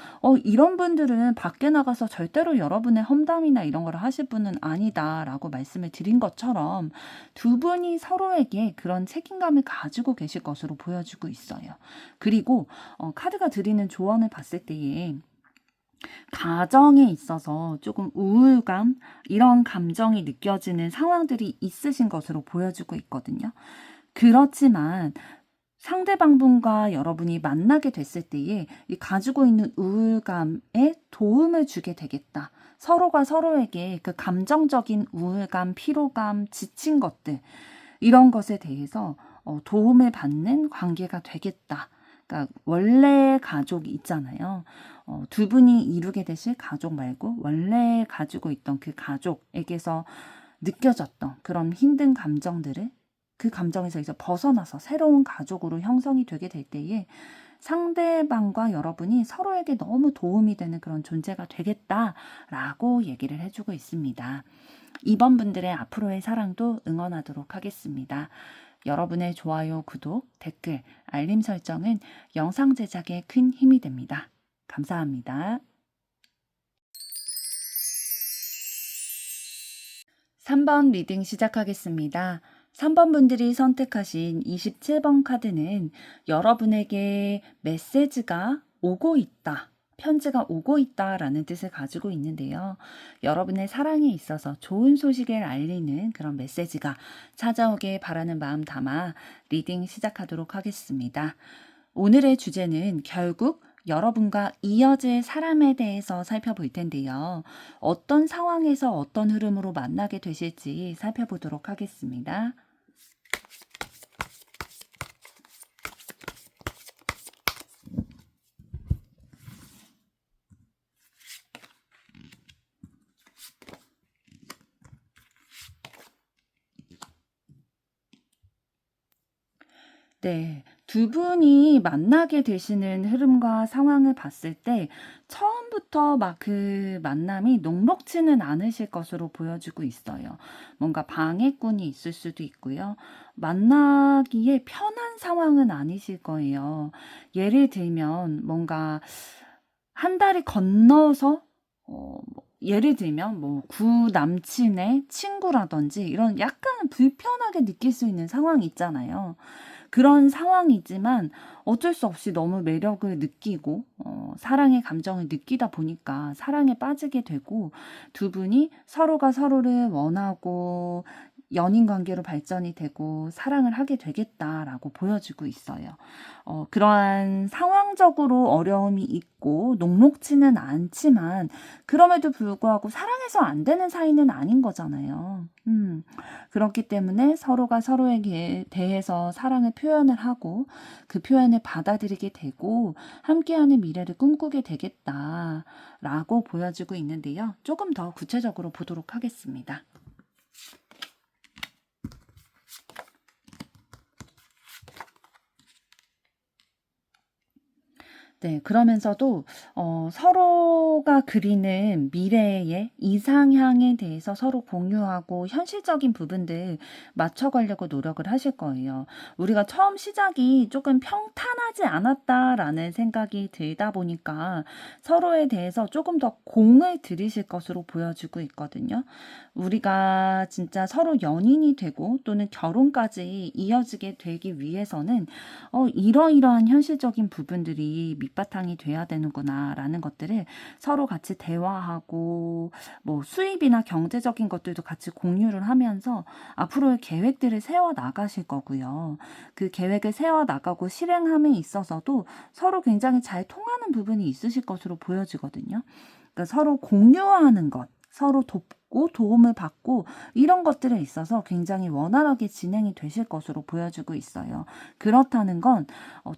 이런 분들은 밖에 나가서 절대로 여러분의 험담이나 이런 걸 하실 분은 아니다라고 말씀을 드린 것처럼 두 분이 서로에게 그런 책임감을 가지고 계실 것으로 보여지고 있어요. 그리고 카드가 드리는 조언을 봤을 때에 가정에 있어서 조금 우울감 이런 감정이 느껴지는 상황들이 있으신 것으로 보여지고 있거든요. 그렇지만 상대방분과 여러분이 만나게 됐을 때에 이 가지고 있는 우울감에 도움을 주게 되겠다. 서로가 서로에게 그 감정적인 우울감, 피로감, 지친 것들 이런 것에 대해서 도움을 받는 관계가 되겠다. 그러니까 원래 가족이 있잖아요. 두 분이 이루게 되실 가족 말고 원래 가지고 있던 그 가족에게서 느껴졌던 그런 힘든 감정들을 그 감정에서 이제 벗어나서 새로운 가족으로 형성이 되게 될 때에 상대방과 여러분이 서로에게 너무 도움이 되는 그런 존재가 되겠다라고 얘기를 해주고 있습니다. 이번 분들의 앞으로의 사랑도 응원하도록 하겠습니다. 여러분의 좋아요, 구독, 댓글, 알림 설정은 영상 제작에 큰 힘이 됩니다. 감사합니다. 3번 리딩 시작하겠습니다. 3번 분들이 선택하신 27번 카드는 여러분에게 메시지가 오고 있다, 편지가 오고 있다라는 뜻을 가지고 있는데요. 여러분의 사랑에 있어서 좋은 소식을 알리는 그런 메시지가 찾아오길 바라는 마음 담아 리딩 시작하도록 하겠습니다. 오늘의 주제는 결국 여러분과 이어질 사람에 대해서 살펴볼 텐데요. 어떤 상황에서 어떤 흐름으로 만나게 되실지 살펴보도록 하겠습니다. 네, 두 분이 만나게 되시는 흐름과 상황을 봤을 때 처음부터 막 그 만남이 녹록지는 않으실 것으로 보여지고 있어요. 뭔가 방해꾼이 있을 수도 있고요. 만나기에 편한 상황은 아니실 거예요. 예를 들면 뭔가 한 달이 건너서 예를 들면 뭐 구남친의 친구라든지 이런 약간 불편하게 느낄 수 있는 상황이 있잖아요. 그런 상황이지만 어쩔 수 없이 너무 매력을 느끼고 사랑의 감정을 느끼다 보니까 사랑에 빠지게 되고 두 분이 서로가 서로를 원하고 연인 관계로 발전이 되고 사랑을 하게 되겠다라고 보여지고 있어요. 그러한 상황적으로 어려움이 있고 녹록지는 않지만 그럼에도 불구하고 사랑해서 안 되는 사이는 아닌 거잖아요. 그렇기 때문에 서로가 서로에게 대해서 사랑을 표현을 하고 그 표현을 받아들이게 되고 함께하는 미래를 꿈꾸게 되겠다라고 보여지고 있는데요. 조금 더 구체적으로 보도록 하겠습니다. 네, 그러면서도 서로가 그리는 미래의 이상향에 대해서 서로 공유하고 현실적인 부분들 맞춰가려고 노력을 하실 거예요. 우리가 처음 시작이 조금 평탄하지 않았다라는 생각이 들다 보니까 서로에 대해서 조금 더 공을 들이실 것으로 보여지고 있거든요. 우리가 진짜 서로 연인이 되고 또는 결혼까지 이어지게 되기 위해서는 이러이러한 현실적인 부분들이 밑바탕이 돼야 되는구나 라는 것들을 서로 같이 대화하고 뭐 수입이나 경제적인 것들도 같이 공유를 하면서 앞으로의 계획들을 세워 나가실 거고요. 그 계획을 세워 나가고 실행함에 있어서도 서로 굉장히 잘 통하는 부분이 있으실 것으로 보여지거든요. 그러니까 서로 공유하는 것, 서로 돕고 도움을 받고 이런 것들에 있어서 굉장히 원활하게 진행이 되실 것으로 보여지고 있어요. 그렇다는 건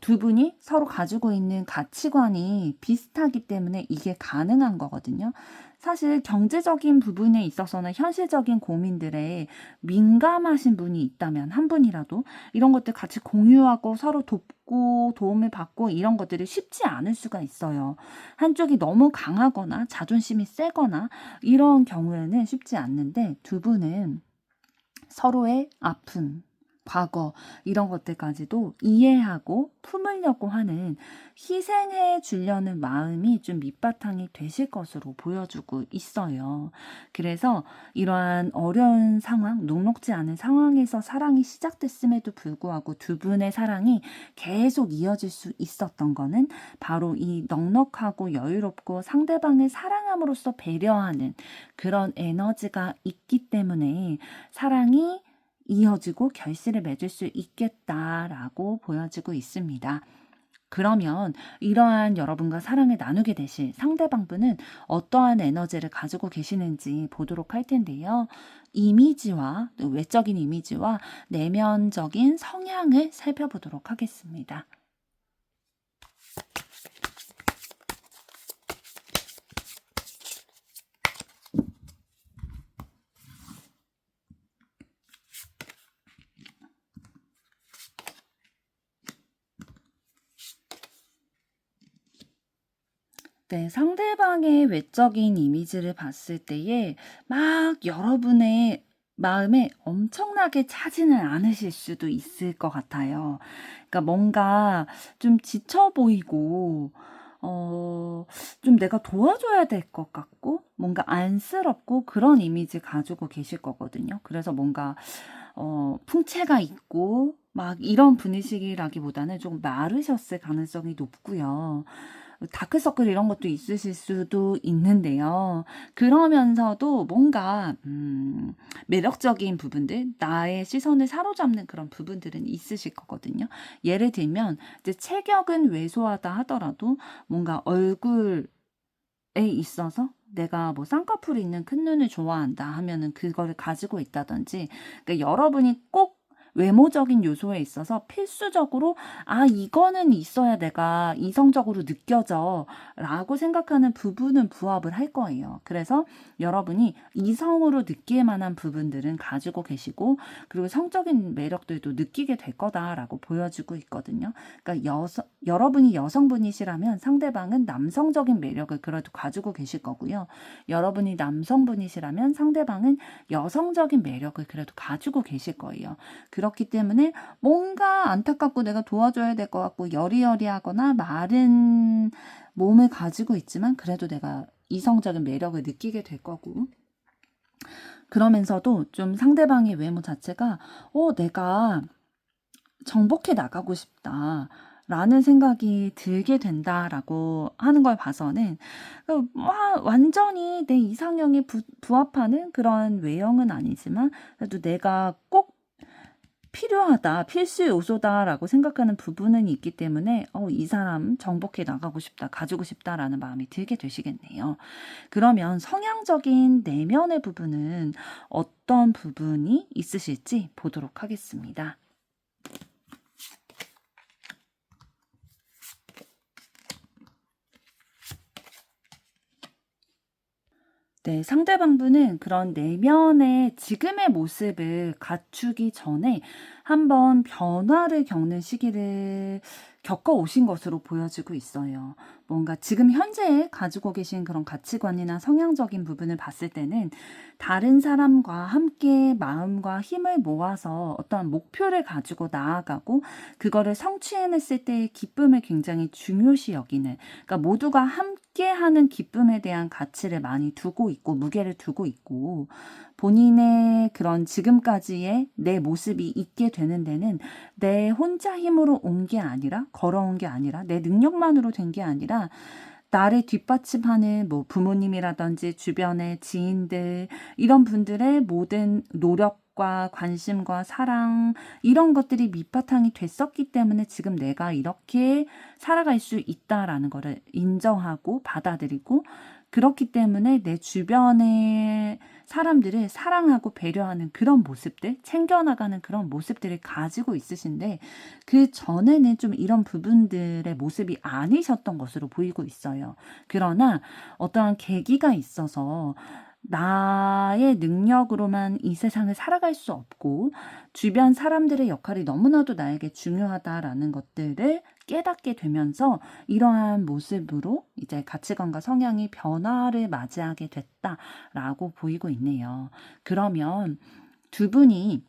두 분이 서로 가지고 있는 가치관이 비슷하기 때문에 이게 가능한 거거든요. 사실 경제적인 부분에 있어서는 현실적인 고민들에 민감하신 분이 있다면 한 분이라도 이런 것들 같이 공유하고 서로 돕고 도움을 받고 이런 것들이 쉽지 않을 수가 있어요. 한쪽이 너무 강하거나 자존심이 세거나 이런 경우에는 쉽지 않는데 두 분은 서로의 아픔, 과거 이런 것들까지도 이해하고 품으려고 하는 희생해 주려는 마음이 좀 밑바탕이 되실 것으로 보여주고 있어요. 그래서 이러한 어려운 상황, 녹록지 않은 상황에서 사랑이 시작됐음에도 불구하고 두 분의 사랑이 계속 이어질 수 있었던 거는 바로 이 넉넉하고 여유롭고 상대방을 사랑함으로써 배려하는 그런 에너지가 있기 때문에 사랑이 이어지고 결실을 맺을 수 있겠다라고 보여지고 있습니다. 그러면 이러한 여러분과 사랑을 나누게 되실 상대방분은 어떠한 에너지를 가지고 계시는지 보도록 할 텐데요. 이미지와 외적인 이미지와 내면적인 성향을 살펴보도록 하겠습니다. 네, 상대방의 외적인 이미지를 봤을 때에 막 여러분의 마음에 엄청나게 차지는 않으실 수도 있을 것 같아요. 그러니까 뭔가 좀 지쳐 보이고, 어, 좀 내가 도와줘야 될 것 같고, 뭔가 안쓰럽고 그런 이미지 가지고 계실 거거든요. 그래서 뭔가, 풍채가 있고, 막 이런 분이시기라기보다는 좀 마르셨을 가능성이 높고요. 다크서클 이런 것도 있으실 수도 있는데요. 그러면서도 뭔가 매력적인 부분들, 나의 시선을 사로잡는 그런 부분들은 있으실 거거든요. 예를 들면 이제 체격은 왜소하다 하더라도 뭔가 얼굴에 있어서 내가 뭐 쌍꺼풀이 있는 큰 눈을 좋아한다 하면은 그거를 가지고 있다든지, 그러니까 여러분이 꼭 외모적인 요소에 있어서 필수적으로 이거는 있어야 내가 이성적으로 느껴져 라고 생각하는 부분은 부합을 할 거예요. 그래서 여러분이 이성으로 느낄 만한 부분들은 가지고 계시고, 그리고 성적인 매력들도 느끼게 될 거다라고 보여지고 있거든요. 그러니까 여러분이 여성분이시라면 상대방은 남성적인 매력을 그래도 가지고 계실 거고요. 여러분이 남성분이시라면 상대방은 여성적인 매력을 그래도 가지고 계실 거예요. 그렇기 때문에 뭔가 안타깝고 내가 도와줘야 될 것 같고 여리여리하거나 마른 몸을 가지고 있지만 그래도 내가 이성적인 매력을 느끼게 될 거고, 그러면서도 좀 상대방의 외모 자체가 내가 정복해 나가고 싶다 라는 생각이 들게 된다라고 하는 걸 봐서는 완전히 내 이상형에 부합하는 그런 외형은 아니지만 그래도 내가 꼭 필요하다, 필수 요소다라고 생각하는 부분은 있기 때문에 이 사람 정복해 나가고 싶다, 가지고 싶다라는 마음이 들게 되시겠네요. 그러면 성향적인 내면의 부분은 어떤 부분이 있으실지 보도록 하겠습니다. 네, 상대방분은 그런 내면의 지금의 모습을 갖추기 전에 한번 변화를 겪는 시기를 겪어오신 것으로 보여지고 있어요. 뭔가 지금 현재 가지고 계신 그런 가치관이나 성향적인 부분을 봤을 때는 다른 사람과 함께 마음과 힘을 모아서 어떠한 목표를 가지고 나아가고 그거를 성취해냈을 때의 기쁨을 굉장히 중요시 여기는, 그러니까 모두가 함께하는 기쁨에 대한 가치를 많이 두고 있고 무게를 두고 있고, 본인의 그런 지금까지의 내 모습이 있게 되는 데는 내 혼자 힘으로 온 게 아니라, 걸어온 게 아니라, 내 능력만으로 된 게 아니라 나를 뒷받침하는 뭐 부모님이라든지 주변의 지인들, 이런 분들의 모든 노력과 관심과 사랑, 이런 것들이 밑바탕이 됐었기 때문에 지금 내가 이렇게 살아갈 수 있다라는 거를 인정하고 받아들이고, 그렇기 때문에 내 주변의 사람들을 사랑하고 배려하는 그런 모습들, 챙겨나가는 그런 모습들을 가지고 있으신데, 그 전에는 좀 이런 부분들의 모습이 아니셨던 것으로 보이고 있어요. 그러나 어떠한 계기가 있어서 나의 능력으로만 이 세상을 살아갈 수 없고 주변 사람들의 역할이 너무나도 나에게 중요하다라는 것들을 깨닫게 되면서 이러한 모습으로 이제 가치관과 성향이 변화를 맞이하게 됐다라고 보이고 있네요. 그러면 두 분이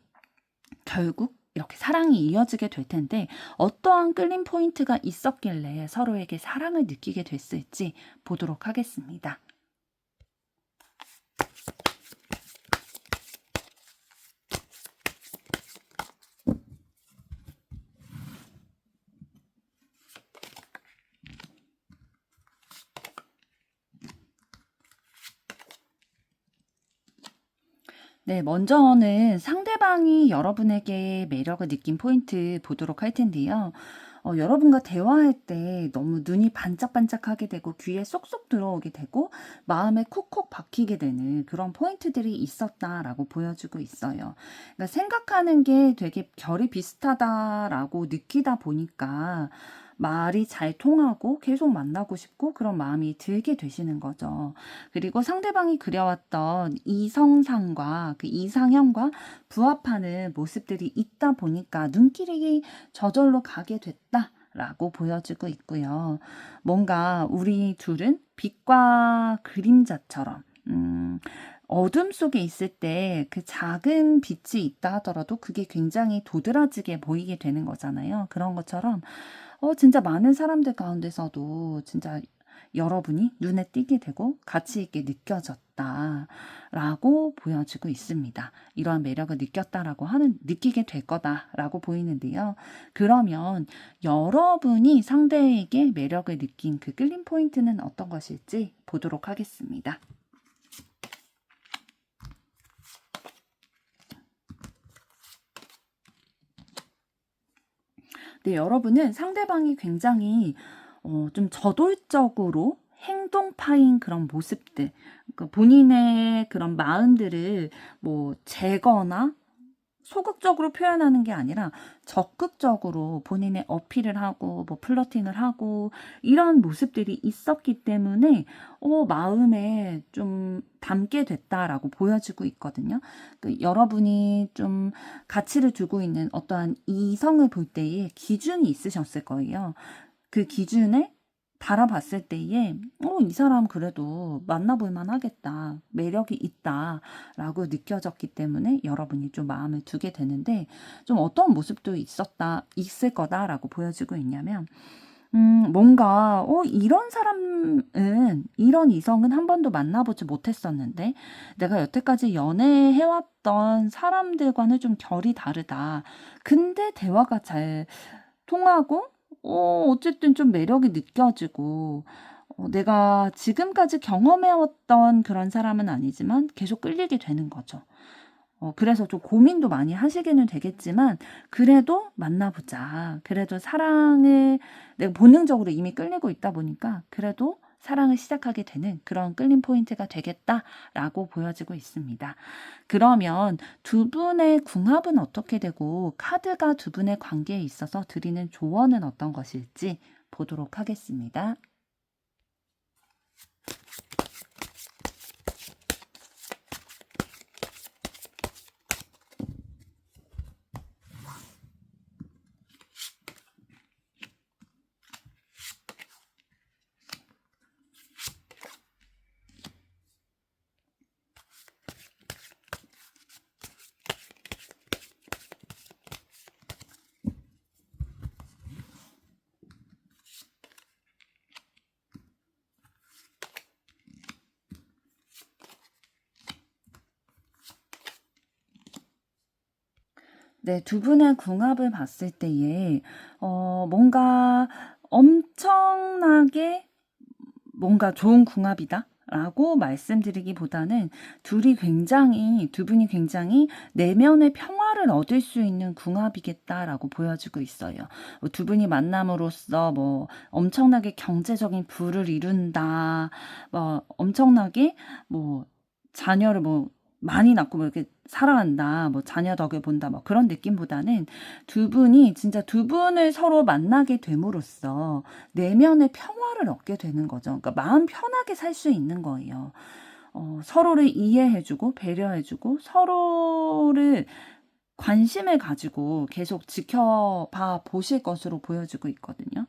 결국 이렇게 사랑이 이어지게 될 텐데 어떠한 끌림 포인트가 있었길래 서로에게 사랑을 느끼게 됐을지 보도록 하겠습니다. 네, 먼저는 상대방이 여러분에게 매력을 느낀 포인트 보도록 할 텐데요. 여러분과 대화할 때 너무 눈이 반짝반짝하게 되고 귀에 쏙쏙 들어오게 되고 마음에 콕콕 박히게 되는 그런 포인트들이 있었다라고 보여주고 있어요. 그러니까 생각하는 게 되게 결이 비슷하다라고 느끼다 보니까 말이 잘 통하고 계속 만나고 싶고 그런 마음이 들게 되시는 거죠. 그리고 상대방이 그려왔던 이성상과 그 이상형과 부합하는 모습들이 있다 보니까 눈길이 저절로 가게 됐다라고 보여지고 있고요. 뭔가 우리 둘은 빛과 그림자처럼 어둠 속에 있을 때 그 작은 빛이 있다 하더라도 그게 굉장히 도드라지게 보이게 되는 거잖아요. 그런 것처럼 진짜 많은 사람들 가운데서도 진짜 여러분이 눈에 띄게 되고 가치 있게 느껴졌다라고 보여지고 있습니다. 이러한 매력을 느끼게 될 거다라고 보이는데요. 그러면 여러분이 상대에게 매력을 느낀 그 끌림 포인트는 어떤 것일지 보도록 하겠습니다. 네, 여러분은 상대방이 굉장히 좀 저돌적으로 행동파인 그런 모습들, 그러니까 본인의 그런 마음들을 뭐 재거나 소극적으로 표현하는 게 아니라 적극적으로 본인의 어필을 하고 뭐 플러팅을 하고 이런 모습들이 있었기 때문에 마음에 좀 담게 됐다라고 보여지고 있거든요. 여러분이 좀 가치를 두고 있는 어떠한 이성을 볼 때에 기준이 있으셨을 거예요. 그 기준에 달아봤을 때에 이 사람 그래도 만나볼 만하겠다, 매력이 있다라고 느껴졌기 때문에 여러분이 좀 마음을 두게 되는데, 좀 어떤 모습도 있을 거다라고 보여지고 있냐면 뭔가 이런 사람은, 이런 이성은 한 번도 만나보지 못했었는데 내가 여태까지 연애해왔던 사람들과는 좀 결이 다르다. 근데 대화가 잘 통하고 어쨌든 좀 매력이 느껴지고, 내가 지금까지 경험해왔던 그런 사람은 아니지만 계속 끌리게 되는 거죠. 그래서 좀 고민도 많이 하시기는 되겠지만, 그래도 만나보자. 그래도 사랑을 내가 본능적으로 이미 끌리고 있다 보니까, 그래도 사랑을 시작하게 되는 그런 끌림 포인트가 되겠다라고 보여지고 있습니다. 그러면 두 분의 궁합은 어떻게 되고 카드가 두 분의 관계에 있어서 드리는 조언은 어떤 것일지 보도록 하겠습니다. 네, 두 분의 궁합을 봤을 때에 뭔가 엄청나게 뭔가 좋은 궁합이다 라고 말씀드리기보다는 두 분이 굉장히 내면의 평화를 얻을 수 있는 궁합이겠다라고 보여지고 있어요. 두 분이 만남으로써 뭐 엄청나게 경제적인 부를 이룬다, 뭐 엄청나게 뭐 자녀를 뭐 많이 낳고 뭐 이렇게 살아간다, 뭐 자녀 덕을 본다, 뭐 그런 느낌보다는 두 분이 진짜 두 분을 서로 만나게 됨으로써 내면의 평화를 얻게 되는 거죠. 그러니까 마음 편하게 살 수 있는 거예요. 서로를 이해해주고 배려해주고 서로를 관심을 가지고 계속 지켜봐 보실 것으로 보여지고 있거든요.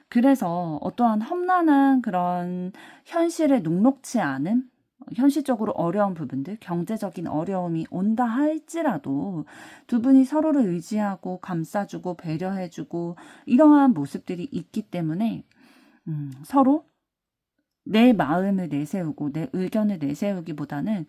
그래서 어떠한 험난한 그런 현실에 녹록치 않은 현실적으로 어려운 부분들, 경제적인 어려움이 온다 할지라도 두 분이 서로를 의지하고 감싸주고 배려해주고 이러한 모습들이 있기 때문에 서로 내 마음을 내세우고 내 의견을 내세우기보다는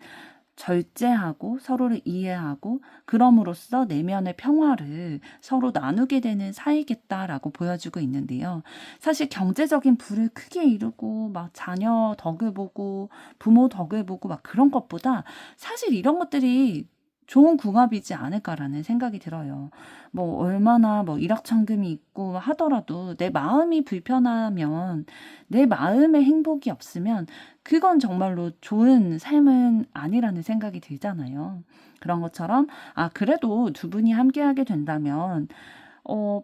절제하고 서로를 이해하고 그럼으로써 내면의 평화를 서로 나누게 되는 사이겠다라고 보여지고 있는데요. 사실 경제적인 부를 크게 이루고 막 자녀 덕을 보고 부모 덕을 보고 막 그런 것보다 사실 이런 것들이 좋은 궁합이지 않을까라는 생각이 들어요. 뭐 얼마나 뭐 일확천금이 있고 하더라도 내 마음이 불편하면, 내 마음의 행복이 없으면 그건 정말로 좋은 삶은 아니라는 생각이 들잖아요. 그런 것처럼 그래도 두 분이 함께하게 된다면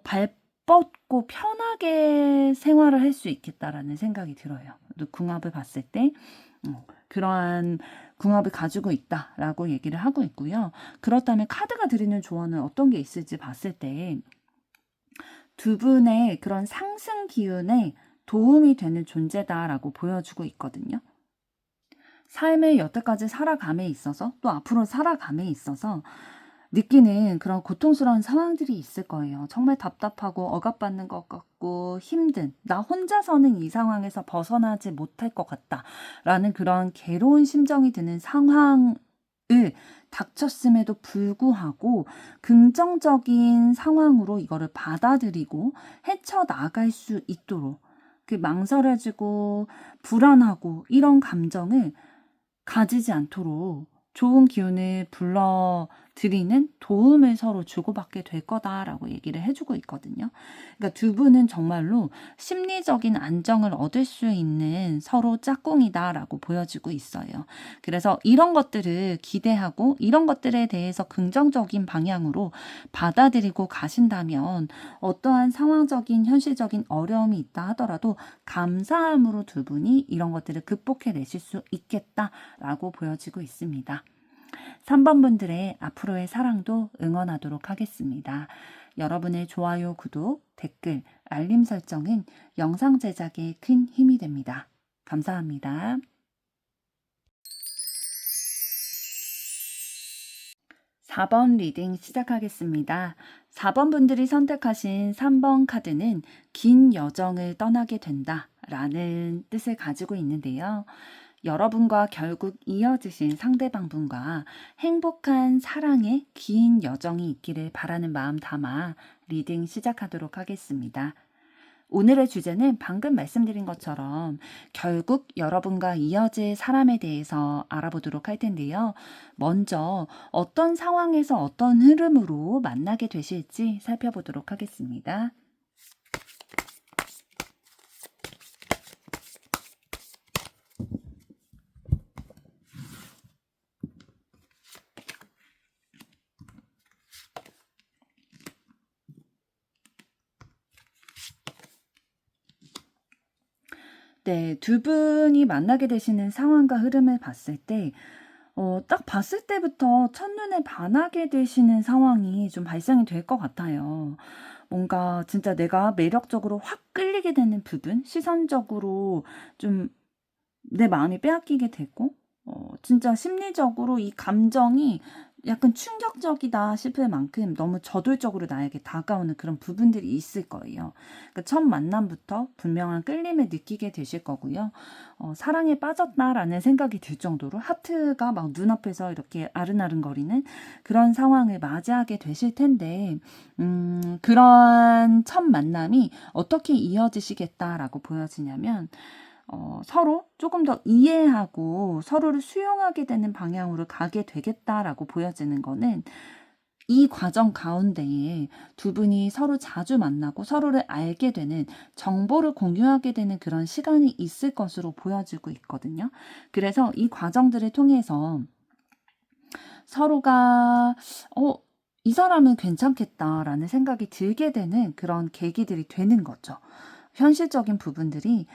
발 뻗고 편하게 생활을 할 수 있겠다라는 생각이 들어요. 궁합을 봤을 때 그러한 궁합을 가지고 있다라고 얘기를 하고 있고요. 그렇다면 카드가 드리는 조언은 어떤 게 있을지 봤을 때 두 분의 그런 상승 기운에 도움이 되는 존재다라고 보여주고 있거든요. 삶의 여태까지 살아감에 있어서 또 앞으로 살아감에 있어서 느끼는 그런 고통스러운 상황들이 있을 거예요. 정말 답답하고 억압받는 것 같고 힘든, 나 혼자서는 이 상황에서 벗어나지 못할 것 같다라는 그런 괴로운 심정이 드는 상황을 닥쳤음에도 불구하고 긍정적인 상황으로 이거를 받아들이고 헤쳐나갈 수 있도록, 그 망설여지고 불안하고 이런 감정을 가지지 않도록 좋은 기운을 불러들이는 도움을 서로 주고받게 될 거다라고 얘기를 해주고 있거든요. 그러니까 두 분은 정말로 심리적인 안정을 얻을 수 있는 서로 짝꿍이다라고 보여지고 있어요. 그래서 이런 것들을 기대하고 이런 것들에 대해서 긍정적인 방향으로 받아들이고 가신다면 어떠한 상황적인 현실적인 어려움이 있다 하더라도 감사함으로 두 분이 이런 것들을 극복해내실 수 있겠다라고 보여지고 있습니다. 3번 분들의 앞으로의 사랑도 응원하도록 하겠습니다. 여러분의 좋아요, 구독, 댓글, 알림 설정은 영상 제작에 큰 힘이 됩니다. 감사합니다. 4번 리딩 시작하겠습니다. 4번 분들이 선택하신 3번 카드는 긴 여정을 떠나게 된다 라는 뜻을 가지고 있는데요. 여러분과 결국 이어지신 상대방분과 행복한 사랑의 긴 여정이 있기를 바라는 마음 담아 리딩 시작하도록 하겠습니다. 오늘의 주제는 방금 말씀드린 것처럼 결국 여러분과 이어질 사람에 대해서 알아보도록 할 텐데요. 먼저 어떤 상황에서 어떤 흐름으로 만나게 되실지 살펴보도록 하겠습니다. 네, 두 분이 만나게 되시는 상황과 흐름을 봤을 때, 딱 봤을 때부터 첫눈에 반하게 되시는 상황이 좀 발생이 될 것 같아요. 뭔가 진짜 내가 매력적으로 확 끌리게 되는 부분, 시선적으로 좀 내 마음이 빼앗기게 되고, 진짜 심리적으로 이 감정이 약간 충격적이다 싶을 만큼 너무 저돌적으로 나에게 다가오는 그런 부분들이 있을 거예요. 그러니까 첫 만남부터 분명한 끌림을 느끼게 되실 거고요. 사랑에 빠졌다라는 생각이 들 정도로 하트가 막 눈앞에서 이렇게 아른아른거리는 그런 상황을 맞이하게 되실 텐데, 그런 첫 만남이 어떻게 이어지시겠다라고 보여지냐면, 서로 조금 더 이해하고 서로를 수용하게 되는 방향으로 가게 되겠다라고 보여지는 거는 이 과정 가운데에 두 분이 서로 자주 만나고 서로를 알게 되는, 정보를 공유하게 되는 그런 시간이 있을 것으로 보여지고 있거든요. 그래서 이 과정들을 통해서 서로가 이 사람은 괜찮겠다라는 생각이 들게 되는 그런 계기들이 되는 거죠. 현실적인 부분들이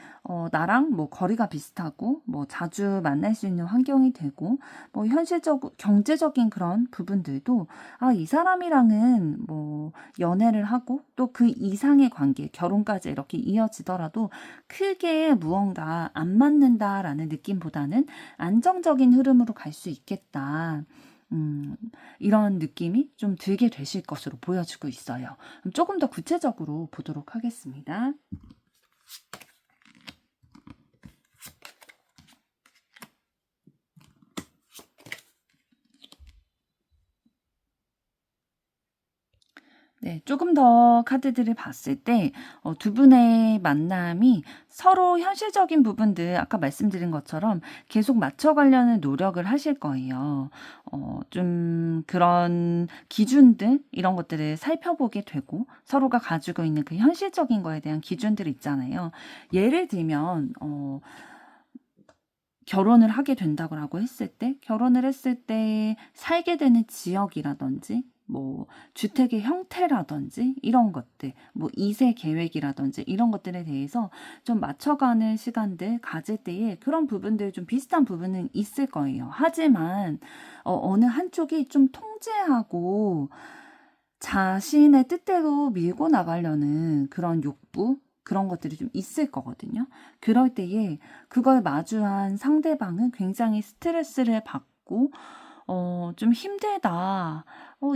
나랑 뭐 거리가 비슷하고 뭐 자주 만날 수 있는 환경이 되고, 뭐 현실적 경제적인 그런 부분들도 이 사람이랑은 뭐 연애를 하고 또 그 이상의 관계, 결혼까지 이렇게 이어지더라도 크게 무언가 안 맞는다라는 느낌보다는 안정적인 흐름으로 갈 수 있겠다. 이런 느낌이 좀 들게 되실 것으로 보여지고 있어요. 그럼 조금 더 구체적으로 보도록 하겠습니다. 네, 조금 더 카드들을 봤을 때, 두 분의 만남이 서로 현실적인 부분들, 아까 말씀드린 것처럼 계속 맞춰가려는 노력을 하실 거예요. 좀 그런 기준들, 이런 것들을 살펴보게 되고, 서로가 가지고 있는 그 현실적인 거에 대한 기준들 있잖아요. 예를 들면, 결혼을 하게 된다고 했을 때, 결혼을 했을 때 살게 되는 지역이라든지, 뭐 주택의 형태라든지 이런 것들, 뭐 2세 계획이라든지 이런 것들에 대해서 좀 맞춰가는 시간들 가질 때에 그런 부분들 좀 비슷한 부분은 있을 거예요. 하지만 어느 한쪽이 좀 통제하고 자신의 뜻대로 밀고 나가려는 그런 욕구, 그런 것들이 좀 있을 거거든요. 그럴 때에 그걸 마주한 상대방은 굉장히 스트레스를 받고 좀 힘들다.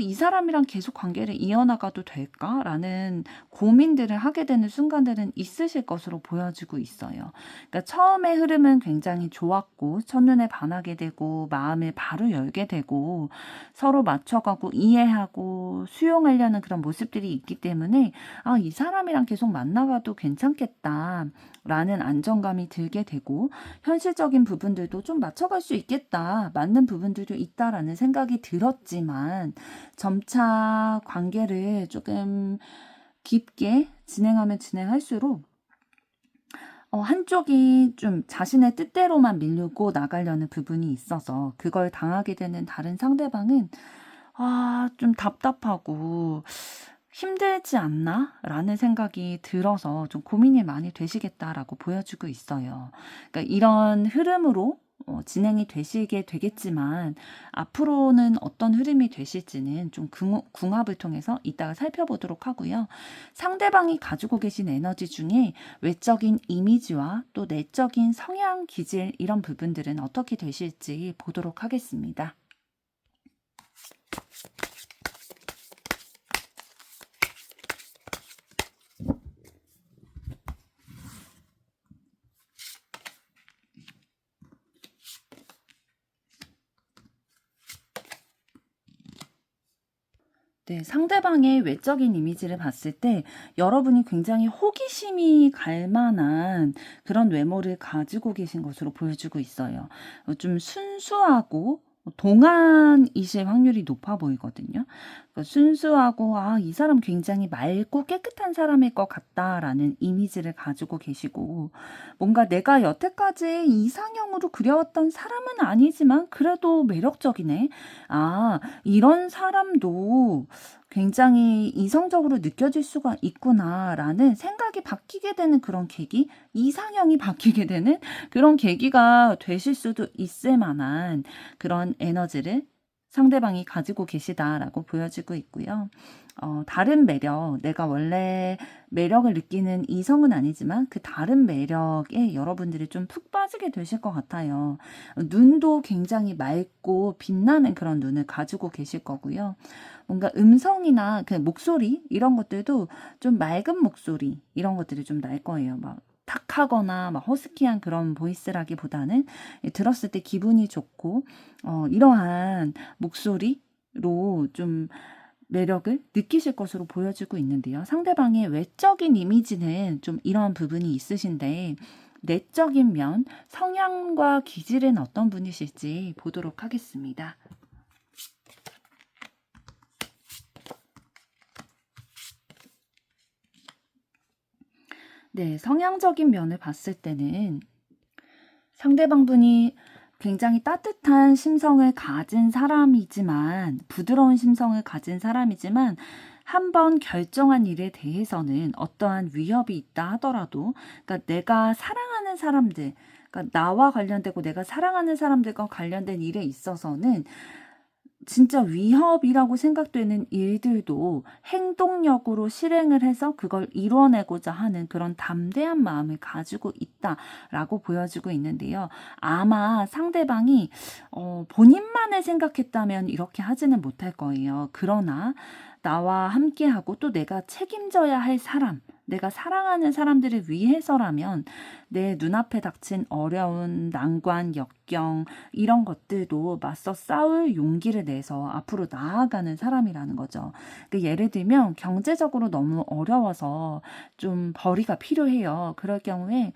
이 사람이랑 계속 관계를 이어나가도 될까라는 고민들을 하게 되는 순간들은 있으실 것으로 보여지고 있어요. 그러니까 처음에 흐름은 굉장히 좋았고 첫눈에 반하게 되고 마음을 바로 열게 되고 서로 맞춰가고 이해하고 수용하려는 그런 모습들이 있기 때문에 이 사람이랑 계속 만나가도 괜찮겠다. 라는 안정감이 들게 되고 현실적인 부분들도 좀 맞춰갈 수 있겠다. 맞는 부분들도 있다라는 생각이 들었지만 점차 관계를 조금 깊게 진행하면 진행할수록 한쪽이 좀 자신의 뜻대로만 밀고 나가려는 부분이 있어서 그걸 당하게 되는 다른 상대방은 좀 답답하고 힘들지 않나? 라는 생각이 들어서 좀 고민이 많이 되시겠다라고 보여주고 있어요. 그러니까 이런 흐름으로 진행이 되시게 되겠지만 앞으로는 어떤 흐름이 되실지는 좀 궁합을 통해서 이따가 살펴보도록 하고요. 상대방이 가지고 계신 에너지 중에 외적인 이미지와 또 내적인 성향 기질 이런 부분들은 어떻게 되실지 보도록 하겠습니다. 네, 상대방의 외적인 이미지를 봤을 때 여러분이 굉장히 호기심이 갈 만한 그런 외모를 가지고 계신 것으로 보여주고 있어요. 좀 순수하고 동안이실 확률이 높아 보이거든요. 순수하고 이 사람 굉장히 맑고 깨끗한 사람일 것 같다라는 이미지를 가지고 계시고 뭔가 내가 여태까지 이상형으로 그려왔던 사람은 아니지만 그래도 매력적이네. 이런 사람도 굉장히 이성적으로 느껴질 수가 있구나라는 생각이 바뀌게 되는 그런 계기, 이상형이 바뀌게 되는 그런 계기가 되실 수도 있을 만한 그런 에너지를 상대방이 가지고 계시다라고 보여지고 있고요. 다른 매력, 내가 원래 매력을 느끼는 이성은 아니지만 그 다른 매력에 여러분들이 좀 푹 빠지게 되실 것 같아요. 눈도 굉장히 맑고 빛나는 그런 눈을 가지고 계실 거고요. 뭔가 음성이나 그 목소리 이런 것들도 좀 맑은 목소리 이런 것들이 좀 날 거예요. 막 탁하거나 막 허스키한 그런 보이스라기보다는 들었을 때 기분이 좋고 이러한 목소리로 좀 매력을 느끼실 것으로 보여지고 있는데요. 상대방의 외적인 이미지는 좀 이러한 부분이 있으신데 내적인 면, 성향과 기질은 어떤 분이실지 보도록 하겠습니다. 네, 성향적인 면을 봤을 때는 상대방 분이 굉장히 따뜻한 심성을 가진 사람이지만, 부드러운 심성을 가진 사람이지만, 한번 결정한 일에 대해서는 어떠한 위협이 있다 하더라도, 그러니까 내가 사랑하는 사람들, 그러니까 나와 관련되고 내가 사랑하는 사람들과 관련된 일에 있어서는 진짜 위협이라고 생각되는 일들도 행동력으로 실행을 해서 그걸 이뤄내고자 하는 그런 담대한 마음을 가지고 있다라고 보여지고 있는데요. 아마 상대방이 본인만을 생각했다면 이렇게 하지는 못할 거예요. 그러나 나와 함께하고 또 내가 책임져야 할 사람, 내가 사랑하는 사람들을 위해서라면 내 눈앞에 닥친 어려운 난관, 역경 이런 것들도 맞서 싸울 용기를 내서 앞으로 나아가는 사람이라는 거죠. 그러니까 예를 들면 경제적으로 너무 어려워서 좀 벌이가 필요해요. 그럴 경우에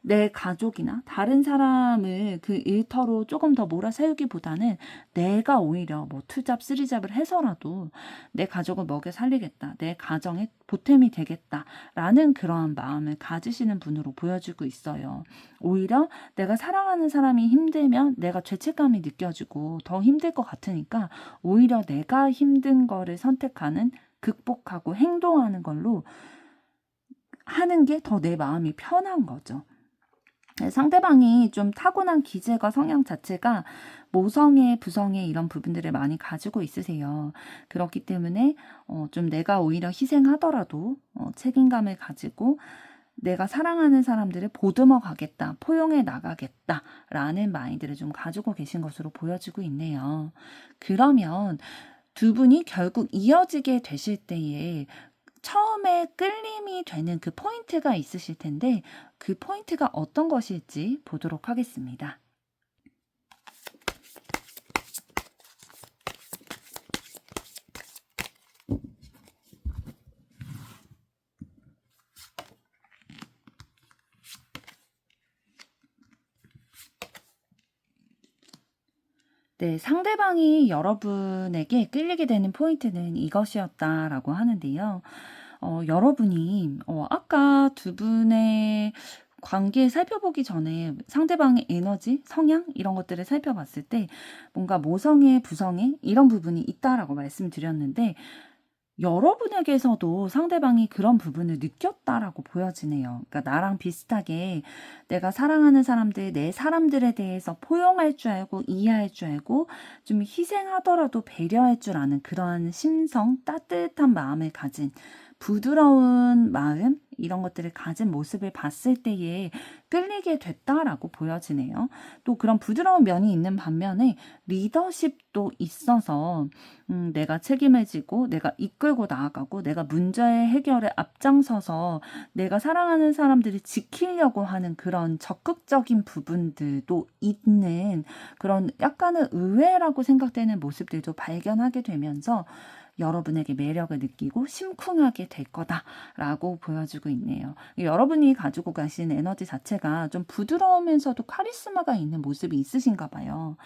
내 가족이나 다른 사람을 그 일터로 조금 더 몰아세우기보다는 내가 오히려 뭐 투잡, 쓰리잡을 해서라도 내 가족을 먹여 살리겠다. 내 가정에 보탬이 되겠다라는 그러한 마음을 가지시는 분으로 보여지고 있어요. 오히려 내가 사랑하는 사람이 힘들면 내가 죄책감이 느껴지고 더 힘들 것 같으니까 오히려 내가 힘든 거를 선택하는, 극복하고 행동하는 걸로 하는 게 더 내 마음이 편한 거죠. 상대방이 좀 타고난 기질과 성향 자체가 모성애, 부성애 이런 부분들을 많이 가지고 있으세요. 그렇기 때문에 좀 내가 오히려 희생하더라도 책임감을 가지고 내가 사랑하는 사람들을 보듬어 가겠다, 포용해 나가겠다라는 마인드를 좀 가지고 계신 것으로 보여지고 있네요. 그러면 두 분이 결국 이어지게 되실 때에 처음에 끌림이 되는 그 포인트가 있으실 텐데 그 포인트가 어떤 것일지 보도록 하겠습니다. 네, 상대방이 여러분에게 끌리게 되는 포인트는 이것이었다라고 하는데요. 여러분이 아까 두 분의 관계 살펴보기 전에 상대방의 에너지, 성향 이런 것들을 살펴봤을 때 뭔가 모성애, 부성애 이런 부분이 있다라고 말씀드렸는데 여러분에게서도 상대방이 그런 부분을 느꼈다라고 보여지네요. 그러니까 나랑 비슷하게 내가 사랑하는 사람들, 내 사람들에 대해서 포용할 줄 알고 이해할 줄 알고 좀 희생하더라도 배려할 줄 아는 그런 심성, 따뜻한 마음을 가진 부드러운 마음 이런 것들을 가진 모습을 봤을 때에 끌리게 됐다라고 보여지네요. 또 그런 부드러운 면이 있는 반면에 리더십도 있어서 내가 책임을 지고 내가 이끌고 나아가고 내가 문제의 해결에 앞장서서 내가 사랑하는 사람들을 지키려고 하는 그런 적극적인 부분들도 있는 그런 약간은 의외라고 생각되는 모습들도 발견하게 되면서 여러분에게 매력을 느끼고 심쿵하게 될 거다라고 보여지고 있네요. 여러분이 가지고 가신 에너지 자체가 좀 부드러우면서도 카리스마가 있는 모습이 있으신가 봐요.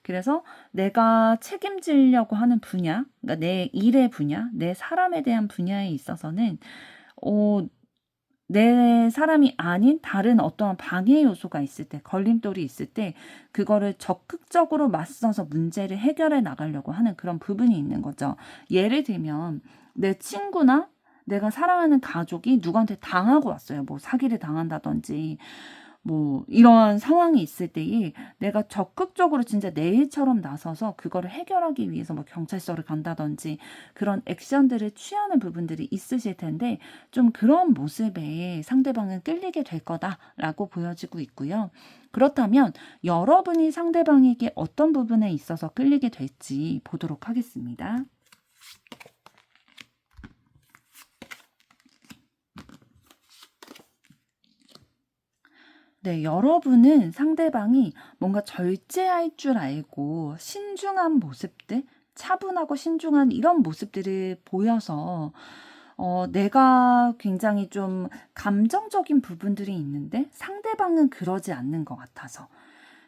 그래서 내가 책임지려고 하는 분야, 그러니까 내 일의 분야, 내 사람에 대한 분야에 있어서는 내 사람이 아닌 다른 어떠한 방해 요소가 있을 때, 걸림돌이 있을 때 그거를 적극적으로 맞서서 문제를 해결해 나가려고 하는 그런 부분이 있는 거죠. 예를 들면 내 친구나 내가 사랑하는 가족이 누구한테 당하고 왔어요. 뭐 사기를 당한다든지 뭐 이러한 상황이 있을 때에 내가 적극적으로 진짜 내 일처럼 나서서 그거를 해결하기 위해서 뭐 경찰서를 간다든지 그런 액션들을 취하는 부분들이 있으실 텐데 좀 그런 모습에 상대방은 끌리게 될 거다라고 보여지고 있고요. 그렇다면 여러분이 상대방에게 어떤 부분에 있어서 끌리게 될지 보도록 하겠습니다. 네, 여러분은 상대방이 뭔가 절제할 줄 알고 신중한 모습들, 차분하고 신중한 이런 모습들을 보여서 내가 굉장히 좀 감정적인 부분들이 있는데 상대방은 그러지 않는 것 같아서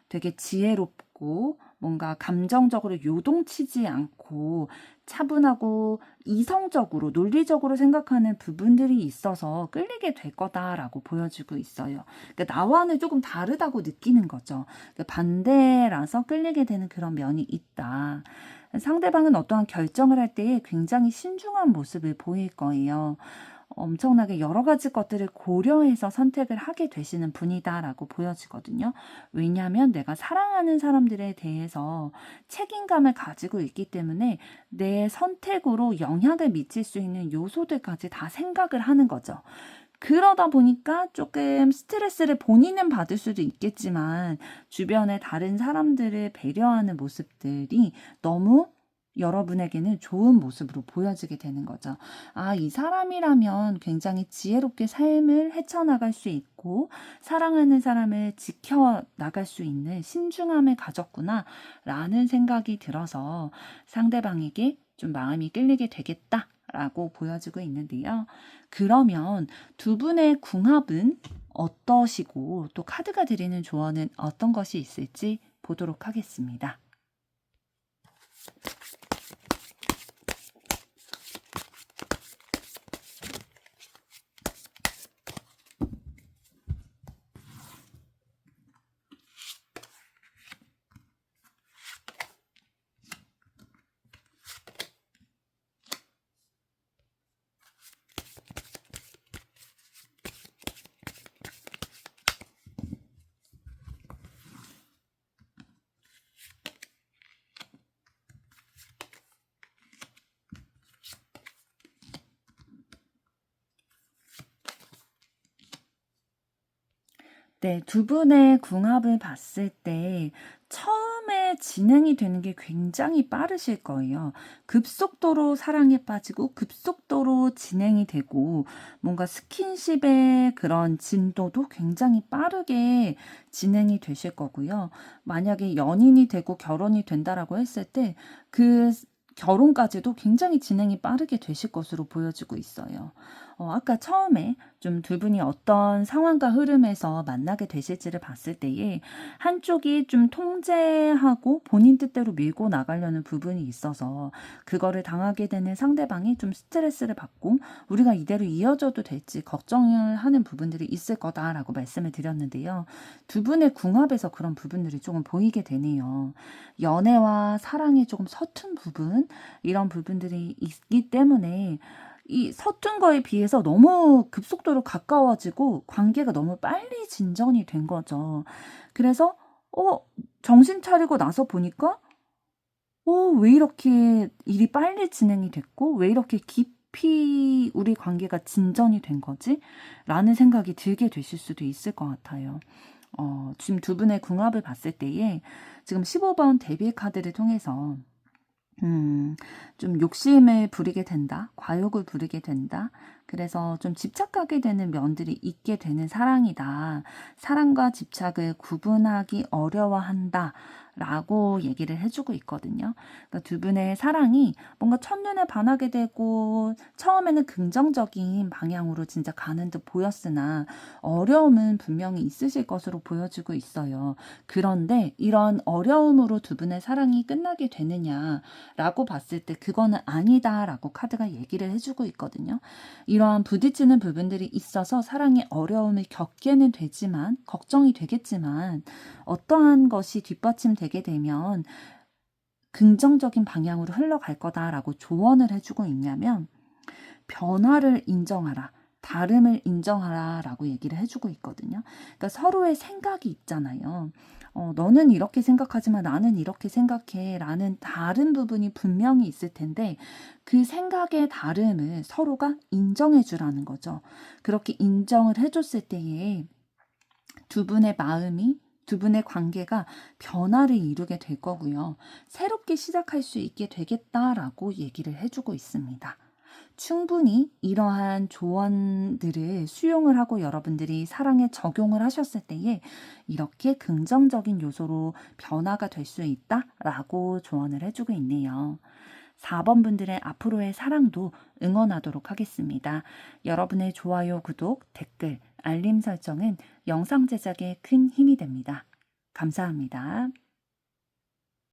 되게 지혜롭고 뭔가 감정적으로 요동치지 않고 차분하고 이성적으로 논리적으로 생각하는 부분들이 있어서 끌리게 될 거다라고 보여지고 있어요. 그러니까 나와는 조금 다르다고 느끼는 거죠. 그러니까 반대라서 끌리게 되는 그런 면이 있다. 상대방은 어떠한 결정을 할 때에 굉장히 신중한 모습을 보일 거예요. 엄청나게 여러 가지 것들을 고려해서 선택을 하게 되시는 분이다라고 보여지거든요. 왜냐하면 내가 사랑하는 사람들에 대해서 책임감을 가지고 있기 때문에 내 선택으로 영향을 미칠 수 있는 요소들까지 다 생각을 하는 거죠. 그러다 보니까 조금 스트레스를 본인은 받을 수도 있겠지만 주변의 다른 사람들을 배려하는 모습들이 너무 여러분에게는 좋은 모습으로 보여지게 되는 거죠. 아, 이 사람이라면 굉장히 지혜롭게 삶을 헤쳐나갈 수 있고 사랑하는 사람을 지켜나갈 수 있는 신중함을 가졌구나 라는 생각이 들어서 상대방에게 좀 마음이 끌리게 되겠다 라고 보여지고 있는데요. 그러면 두 분의 궁합은 어떠시고 또 카드가 드리는 조언은 어떤 것이 있을지 보도록 하겠습니다. 네, 두 분의 궁합을 봤을 때 처음에 진행이 되는 게 굉장히 빠르실 거예요. 급속도로 사랑에 빠지고 급속도로 진행이 되고 뭔가 스킨십의 그런 진도도 굉장히 빠르게 진행이 되실 거고요. 만약에 연인이 되고 결혼이 된다라고 했을 때 그 결혼까지도 굉장히 진행이 빠르게 되실 것으로 보여지고 있어요. 아까 처음에 좀 두 분이 어떤 상황과 흐름에서 만나게 되실지를 봤을 때에 한쪽이 좀 통제하고 본인 뜻대로 밀고 나가려는 부분이 있어서 그거를 당하게 되는 상대방이 좀 스트레스를 받고 우리가 이대로 이어져도 될지 걱정을 하는 부분들이 있을 거다라고 말씀을 드렸는데요. 두 분의 궁합에서 그런 부분들이 조금 보이게 되네요. 연애와 사랑이 조금 서툰 부분, 이런 부분들이 있기 때문에 이 서툰 거에 비해서 너무 급속도로 가까워지고 관계가 너무 빨리 진전이 된 거죠. 그래서 정신 차리고 나서 보니까 왜 이렇게 일이 빨리 진행이 됐고 왜 이렇게 깊이 우리 관계가 진전이 된 거지? 라는 생각이 들게 되실 수도 있을 것 같아요. 지금 두 분의 궁합을 봤을 때에 지금 15번 데빌 카드를 통해서 좀 욕심을 부리게 된다, 과욕을 부리게 된다. 그래서 좀 집착하게 되는 면들이 있게 되는 사랑이다. 사랑과 집착을 구분하기 어려워한다. 라고 얘기를 해주고 있거든요. 그러니까 두 분의 사랑이 뭔가 첫눈에 반하게 되고 처음에는 긍정적인 방향으로 진짜 가는 듯 보였으나 어려움은 분명히 있으실 것으로 보여지고 있어요. 그런데 이런 어려움으로 두 분의 사랑이 끝나게 되느냐라고 봤을 때 그거는 아니다라고 카드가 얘기를 해주고 있거든요. 이러한 부딪히는 부분들이 있어서 사랑의 어려움을 겪게는 되지만 걱정이 되겠지만 어떠한 것이 뒷받침되게 되면 긍정적인 방향으로 흘러갈 거다라고 조언을 해주고 있냐면 변화를 인정하라. 다름을 인정하라 라고 얘기를 해주고 있거든요. 그러니까 서로의 생각이 있잖아요. 너는 이렇게 생각하지만 나는 이렇게 생각해 라는 다른 부분이 분명히 있을 텐데 그 생각의 다름을 서로가 인정해 주라는 거죠. 그렇게 인정을 해줬을 때에 두 분의 마음이 두 분의 관계가 변화를 이루게 될 거고요. 새롭게 시작할 수 있게 되겠다라고 얘기를 해주고 있습니다. 충분히 이러한 조언들을 수용을 하고 여러분들이 사랑에 적용을 하셨을 때에 이렇게 긍정적인 요소로 변화가 될 수 있다라고 조언을 해주고 있네요. 4번 분들의 앞으로의 사랑도 응원하도록 하겠습니다. 여러분의 좋아요, 구독, 댓글, 알림 설정은 영상 제작에 큰 힘이 됩니다. 감사합니다.